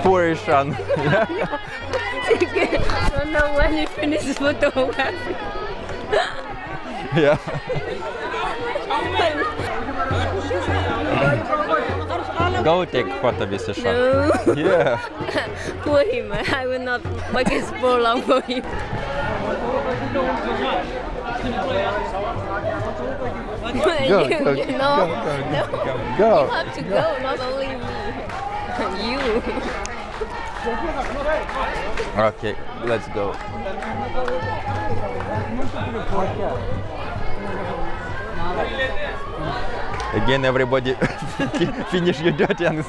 [SPEAKER 2] Poor Ishan.
[SPEAKER 11] I don't know when he finishes photography.
[SPEAKER 2] Yeah. Go take photo with Ishan.
[SPEAKER 11] No.
[SPEAKER 2] Yeah.
[SPEAKER 11] Poor him. I will not make it so long for him.
[SPEAKER 2] Go,
[SPEAKER 11] you,
[SPEAKER 2] go,
[SPEAKER 11] you know,
[SPEAKER 2] go,
[SPEAKER 11] no.
[SPEAKER 2] go.
[SPEAKER 11] You have to go, not only me. You.
[SPEAKER 2] Okay, let's go. Again, everybody finish your dirty and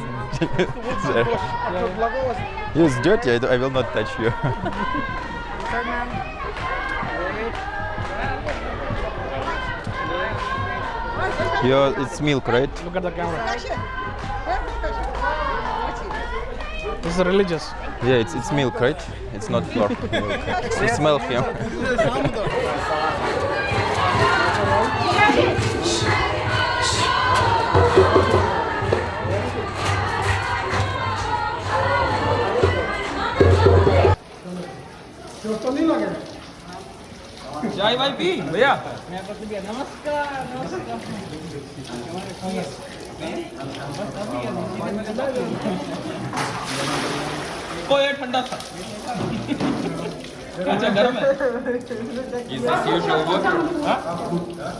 [SPEAKER 2] it's dirty. I will not touch you. It's milk, right?
[SPEAKER 10] Look at the camera. This is religious.
[SPEAKER 2] Yeah, it's milk, right? It's not flour. Milk. You smell him.
[SPEAKER 8] चाय भाई पी भैया ओ ये ठंडा था अच्छा गर्म है
[SPEAKER 12] Is this usual water?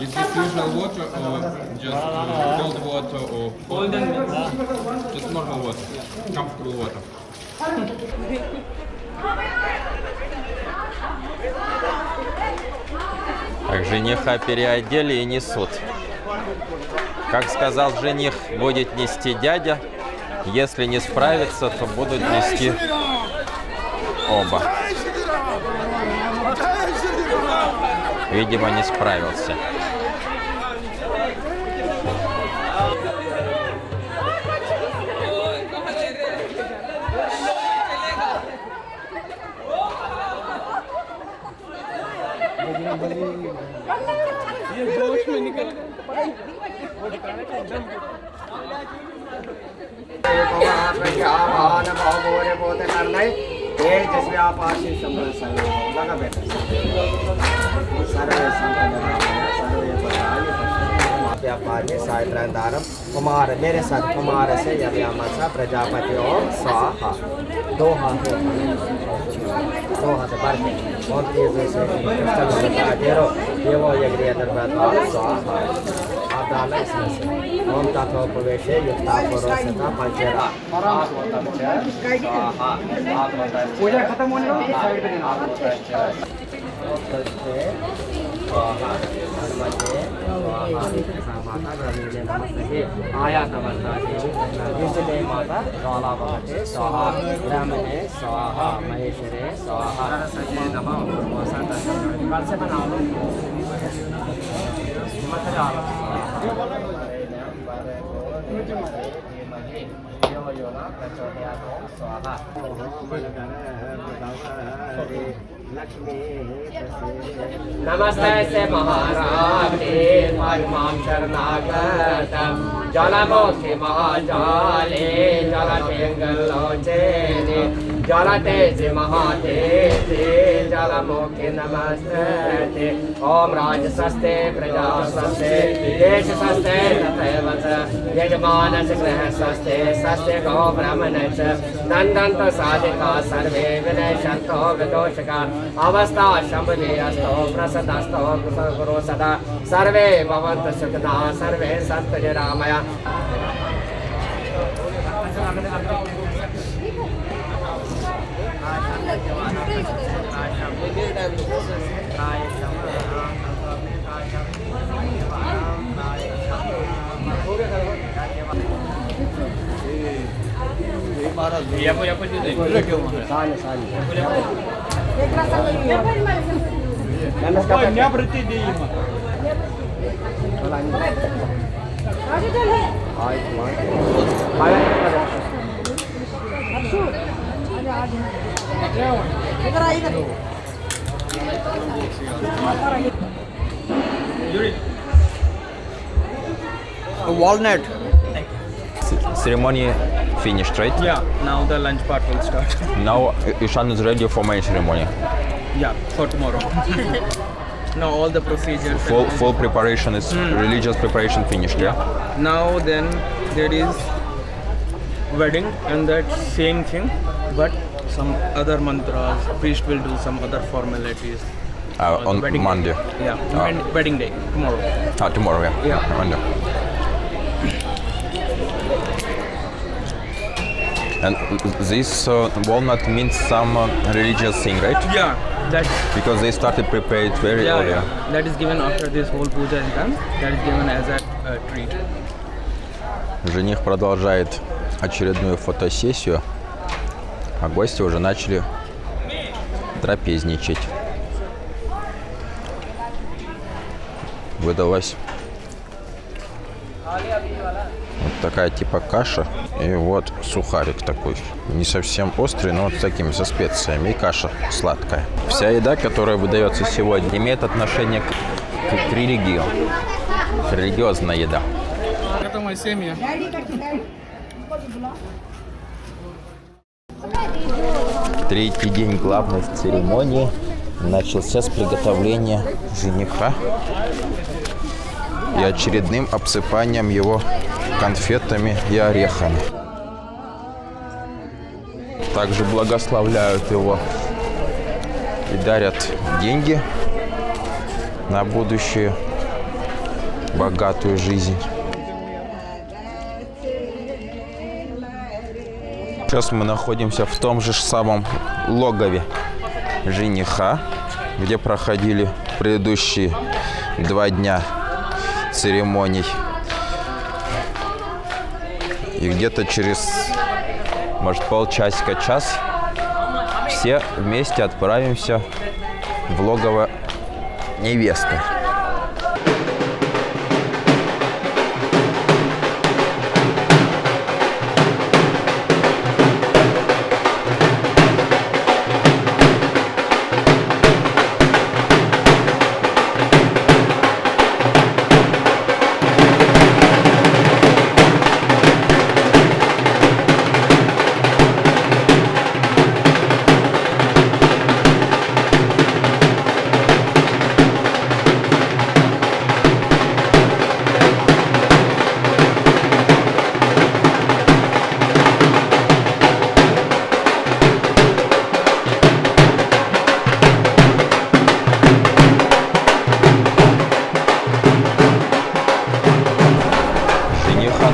[SPEAKER 12] Is this usual water or just cold water or
[SPEAKER 8] cold and
[SPEAKER 12] just normal water, comfortable water?
[SPEAKER 2] Так, жениха переодели и несут. Как сказал жених, будет нести дядя. Если не справится, то будут нести оба. Видимо, не справился.
[SPEAKER 8] ये जोश में निकल
[SPEAKER 9] कुमार मेरे साथ कुमार से यव्यामसा प्रजापति ओम स्वाहा दो हाथों भरते और तेजी से ये वो यज्ञ दरबार स्वाहा आप डाला इसमें से ओम तत्व प्रवेश युक्ता परोसता पंचरा
[SPEAKER 1] पूजा खत्म होने वाली है साइड पे
[SPEAKER 9] आया नमस्ते माता ज्वाला भवते स्वाहा ब्राह्मणे स्वाहा महेश्वरे स्वाहा नमः कल से बनाओ नमस्ते से महाराजे परमां शरणागतम जलमोक्षे महाजाले जलपेंगलोचेने जलतेजि महातेजि जलमुखि नमस्ते ॐ राजस्वस्ते प्रजास्वस्ते देशस्वस्ते तथैव च यजमानस्य गृहस्वस्ते स्वस्ति गो ब्राह्मणश्च नन्दन्तु साधिका सर्वे विनश्यन्तो विदोषका अवस्था शम्भुलीयस्तो प्रसदस्तो गुरु सदा सर्वे भवन्तु सुखिनः सर्वे सन्तु निरामया
[SPEAKER 5] Walnut.
[SPEAKER 2] Ceremony finished, right?
[SPEAKER 8] Yeah, now the lunch part will start.
[SPEAKER 2] Now Ishan is ready for main ceremony.
[SPEAKER 8] Yeah, for tomorrow. Now all the procedures.
[SPEAKER 2] Full preparation is religious preparation finished, yeah?
[SPEAKER 8] Now then there is wedding and that same thing, but some other mantras. Priest will do some other formalities.
[SPEAKER 2] On
[SPEAKER 8] wedding
[SPEAKER 2] Monday.
[SPEAKER 8] Day. Yeah, wedding day tomorrow.
[SPEAKER 2] Tomorrow, yeah.
[SPEAKER 8] Yeah.
[SPEAKER 2] Monday. And this walnut means some religious thing, right?
[SPEAKER 8] Yeah, that.
[SPEAKER 2] Because they started prepared very early.
[SPEAKER 8] Yeah. That is given after this whole puja is done. That is given as a treat.
[SPEAKER 2] Жених продолжает очередную фотосессию, а гости уже начали трапезничать. Выдалась вот такая типа каша и вот сухарик такой. Не совсем острый, но вот с такими, со специями. И каша сладкая. Вся еда, которая выдается сегодня, имеет отношение к религии. Религиозная еда.
[SPEAKER 10] Это моя семья.
[SPEAKER 2] Третий день главной церемонии начался с приготовления жениха и очередным обсыпанием его конфетами и орехами. Также благословляют его и дарят деньги на будущую богатую жизнь. Сейчас мы находимся в том же самом логове жениха, где проходили предыдущие 2 дня церемоний. И где-то через, может, полчасика-час все вместе отправимся в логово невесты.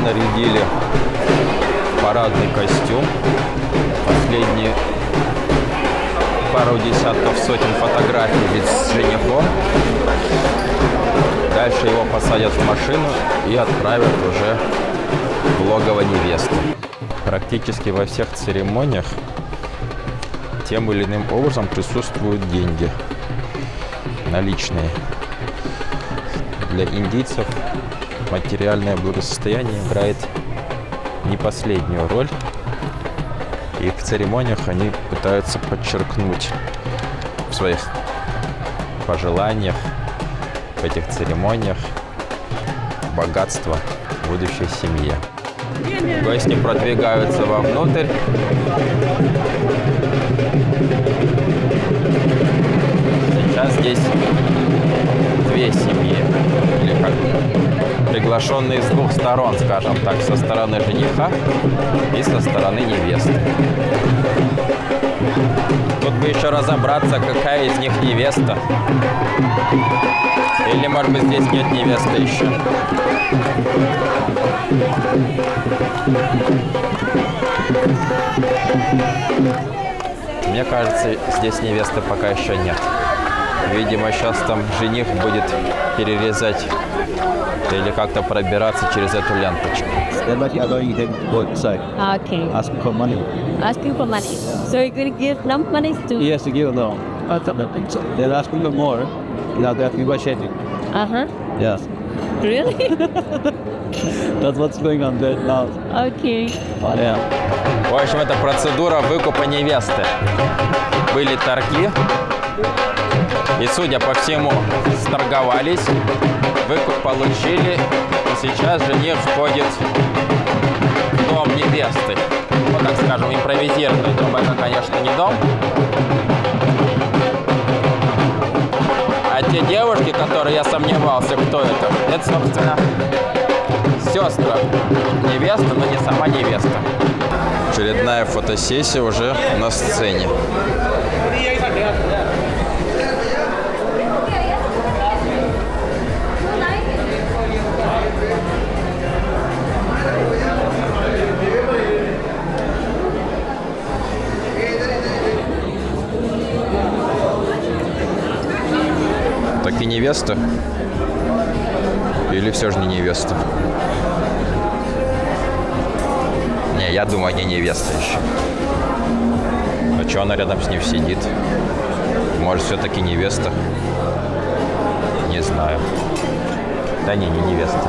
[SPEAKER 2] Нарядили парадный костюм. Последние пару десятков, сотен фотографий с женихом. Дальше его посадят в машину и отправят уже в логово невесты. Практически во всех церемониях тем или иным образом присутствуют деньги наличные. Для индийцев материальное благосостояние играет не последнюю роль. И в церемониях они пытаются подчеркнуть в своих пожеланиях, в этих церемониях богатство будущей семье. Гости продвигаются вовнутрь. Сейчас здесь две семьи, или как приглашенные с двух сторон, скажем так, со стороны жениха и со стороны невесты. Тут бы еще разобраться, какая из них невеста. Или, может быть, здесь нет невесты еще. Мне кажется, здесь невесты пока еще нет. Видимо, сейчас там жених будет перерезать или как-то пробираться через эту ленточку.
[SPEAKER 13] Okay.
[SPEAKER 7] Ask for money.
[SPEAKER 13] Asking for money. So you're going to give enough money to...
[SPEAKER 7] Yes, to give a loan. They're asking for more. Now they're negotiating.
[SPEAKER 13] Uh-huh.
[SPEAKER 7] Yes.
[SPEAKER 13] Really?
[SPEAKER 7] That's what's going on there now.
[SPEAKER 13] Okay.
[SPEAKER 7] Yeah.
[SPEAKER 2] В общем, это процедура выкупа невесты. Были торги, и, судя по всему, сторговались, выкуп получили, и сейчас жених входит в дом невесты. Ну, так скажем, импровизированный дом. Это, конечно, не дом. А те девушки, которые я сомневался, кто это, собственно, сестра невесты, но не сама невеста. Очередная фотосессия уже на сцене. Так и невеста? Или все же не невеста? Не, я думаю, не невеста еще. А что она рядом с ним сидит? Может, все-таки невеста? Не знаю. Да не невеста.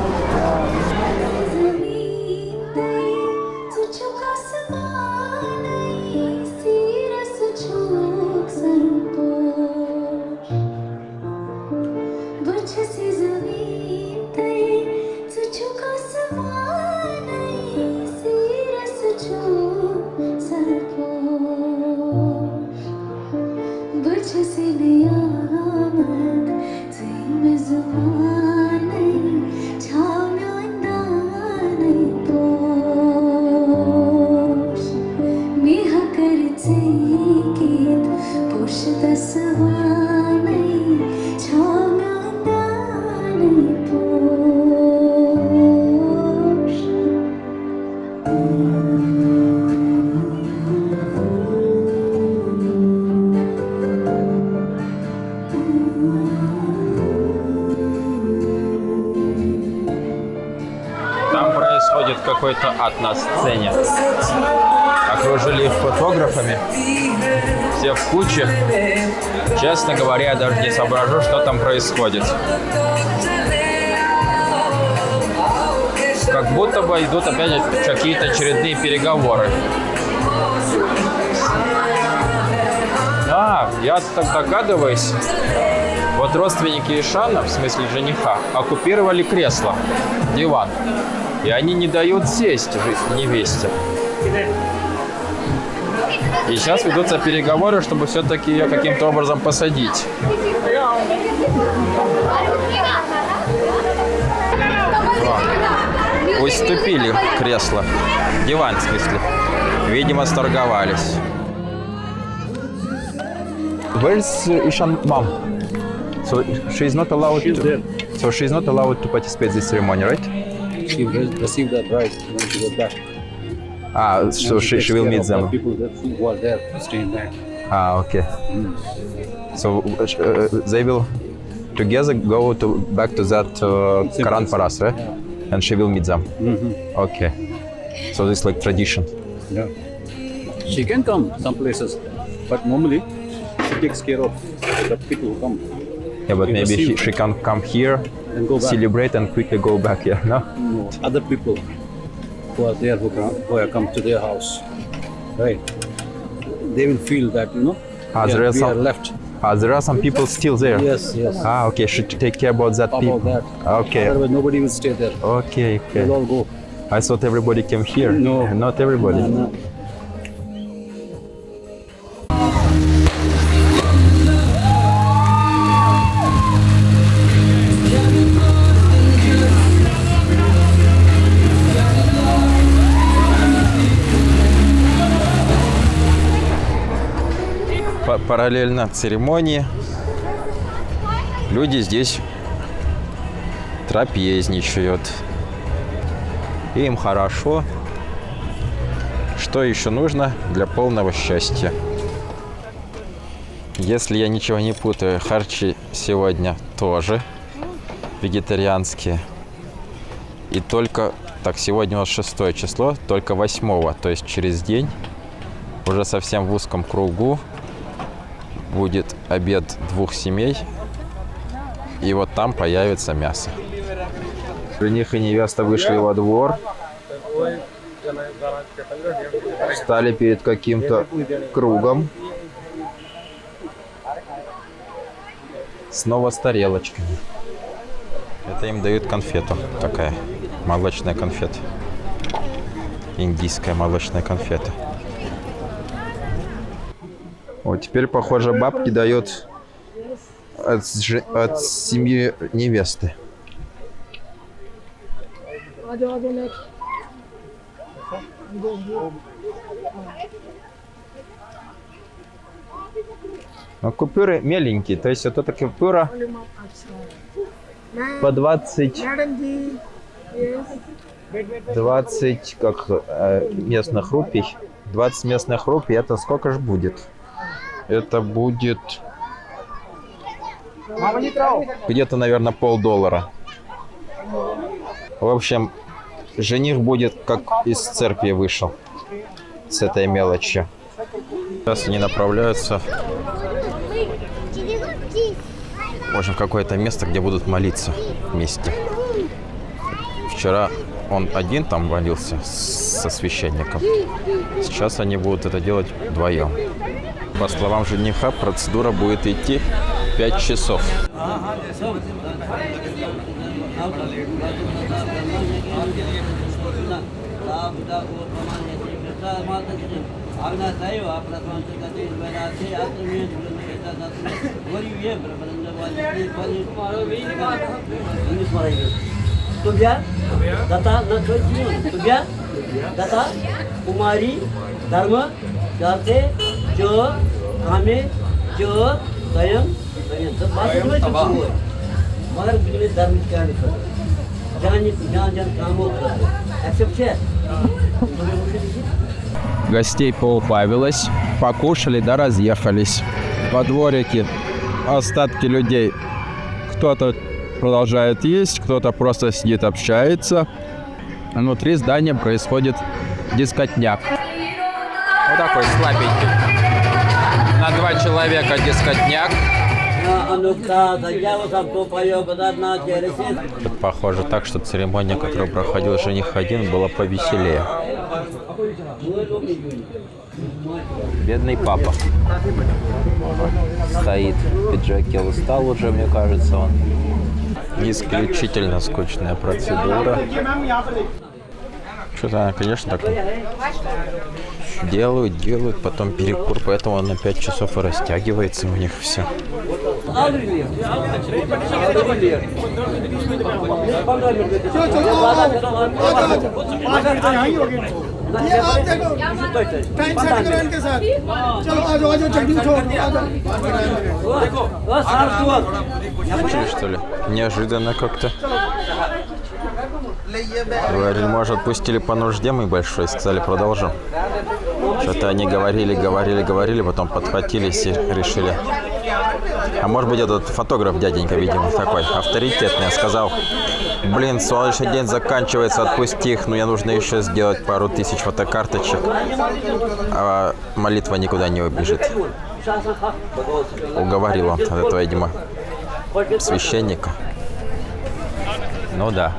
[SPEAKER 2] Какой-то ад на сцене. Окружили их фотографами. Все в куче. Честно говоря, я даже не соображу, что там происходит. Как будто бы идут опять какие-то очередные переговоры. Я так догадываюсь. Вот родственники Ишана, в смысле жениха, оккупировали кресло, диван. И они не дают сесть невесте. И сейчас ведутся переговоры, чтобы все-таки ее каким-то образом посадить. Уступили кресло. Диван, в смысле. Видимо, сторговались. Where's Ishan mom? So she's not allowed to. So she's not allowed to participate in this ceremony, right?
[SPEAKER 14] She received that right when she was back.
[SPEAKER 2] So she will meet them.
[SPEAKER 14] People that were there staying back.
[SPEAKER 2] Okay. So they will together go back to that Quran Paras, right?
[SPEAKER 14] Yeah.
[SPEAKER 2] And she will meet them. Okay. So this is like tradition.
[SPEAKER 14] Yeah. She can come some places, but normally she takes care of the people who come.
[SPEAKER 2] Yeah, but maybe she can come here,
[SPEAKER 14] and go back.
[SPEAKER 2] Celebrate, and quickly go back. Yeah, no.
[SPEAKER 14] No, other people who are there who have come to their house, right? They will feel that
[SPEAKER 2] we are
[SPEAKER 14] left.
[SPEAKER 2] There are some people still there.
[SPEAKER 14] Yes, yes.
[SPEAKER 2] Okay. Should take care about that people.
[SPEAKER 14] That.
[SPEAKER 2] Okay.
[SPEAKER 14] Otherwise, nobody will stay there.
[SPEAKER 2] Okay.
[SPEAKER 14] They'll all go.
[SPEAKER 2] I thought everybody came here.
[SPEAKER 14] No.
[SPEAKER 2] Not everybody.
[SPEAKER 14] No.
[SPEAKER 2] параллельно церемонии люди здесь трапезничают. Им хорошо. Что еще нужно для полного счастья? Если я ничего не путаю, харчи сегодня тоже вегетарианские. И только, так, сегодня у нас 6 число, только 8, то есть через день, уже совсем в узком кругу, будет обед 2 семей. И вот там появится мясо. Жених и невеста вышли во двор. Встали перед каким-то кругом. Снова с тарелочками. Это им дают конфету. Такая молочная конфета. Индийская молочная конфета. Вот теперь, похоже, бабки дают от семьи невесты. Но купюры меленькие, то есть вот эта купюра по 20 как местных рупий. 20 местных рупий, это сколько же будет? Это будет где-то, наверное, $0,50. В общем, жених будет как из церкви вышел с этой мелочью. Сейчас они направляются, в общем, в какое-то место, где будут молиться вместе. Вчера он один там молился со священником. Сейчас они будут это делать вдвоем. По словам жениха, процедура будет идти 5 часов.
[SPEAKER 15] Тубя, дата, Тубя, дата, Кумари, Дарма, Дарте, Джо, Каме, Джо, Даям,
[SPEAKER 7] Гостей поубавилось, покушали да разъехались. Во дворике остатки людей. Кто-то продолжает есть, кто-то просто сидит, общается. Внутри здания происходит дискотняк.
[SPEAKER 2] Вот такой слабенький. На 2 человека дискотняк. Похоже так, что церемония, которую проходил жених один, была повеселее. Бедный папа. Стоит в пиджаке, устал уже, мне кажется, он. Исключительно скучная процедура. Что-то она, конечно, так делают, потом перекур, поэтому он на 5 часов и растягивается у них все. Что ли? Неожиданно как-то. Говорили, может, отпустили по нужде мы большой, сказали, продолжим. Что-то они говорили, потом подхватились и решили. А может быть, этот фотограф, дяденька, видимо, такой авторитетный, сказал, блин, солнечный день заканчивается, отпусти их, но мне нужно еще сделать пару тысяч фотокарточек, а молитва никуда не убежит. Уговорил он от этого, видимо, священника. Ну да.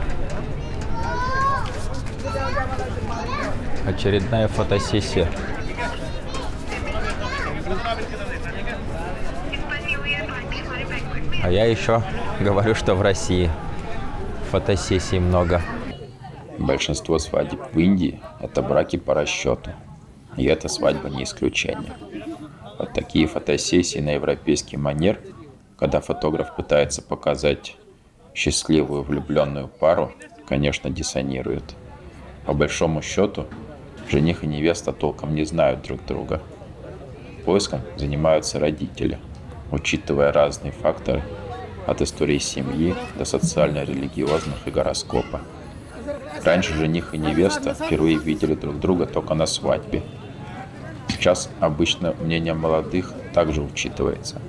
[SPEAKER 2] Очередная фотосессия. А я еще говорю, что в России фотосессий много.
[SPEAKER 4] Большинство свадеб в Индии – это браки по расчету. И эта свадьба не исключение. Вот такие фотосессии на европейский манер, когда фотограф пытается показать счастливую влюбленную пару, конечно, диссонируют. По большому счету, жених и невеста толком не знают друг друга. поиском занимаются родители, учитывая разные факторы от истории семьи до социально-религиозных и гороскопа. Раньше жених и невеста впервые видели друг друга только на свадьбе. Сейчас обычно мнение молодых также учитывается.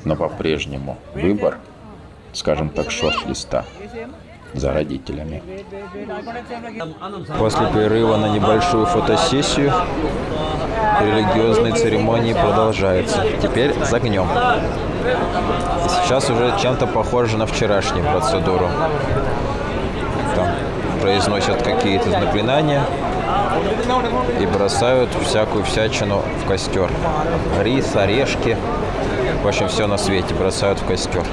[SPEAKER 4] Но по-прежнему выбор, скажем так, шорт-листа за родителями.
[SPEAKER 2] После перерыва на небольшую фотосессию религиозные церемонии продолжаются. Теперь с огнем. Сейчас уже чем-то похоже на вчерашнюю процедуру. Там произносят какие-то заклинания и бросают всякую всячину в костер. Рис, орешки, в общем, все на свете бросают в костер.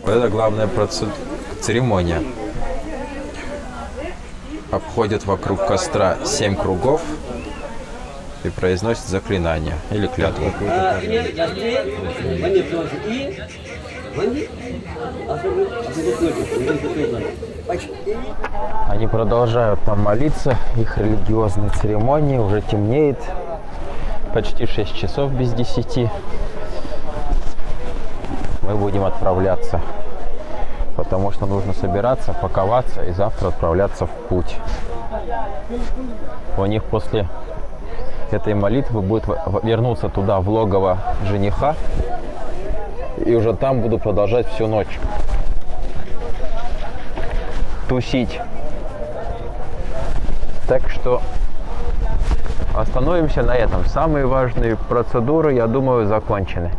[SPEAKER 2] Это главная церемония. Обходят вокруг костра 7 кругов и произносят заклинание или клятву. Они продолжают там молиться, их религиозные церемонии, уже темнеет, почти 6 часов без 10. Мы будем отправляться, потому что нужно собираться, паковаться и завтра отправляться в путь. У них после этой молитвы будет вернуться туда, в логово жениха, и уже там буду продолжать всю ночь тусить. Так что остановимся на этом. Самые важные процедуры, я думаю, закончены.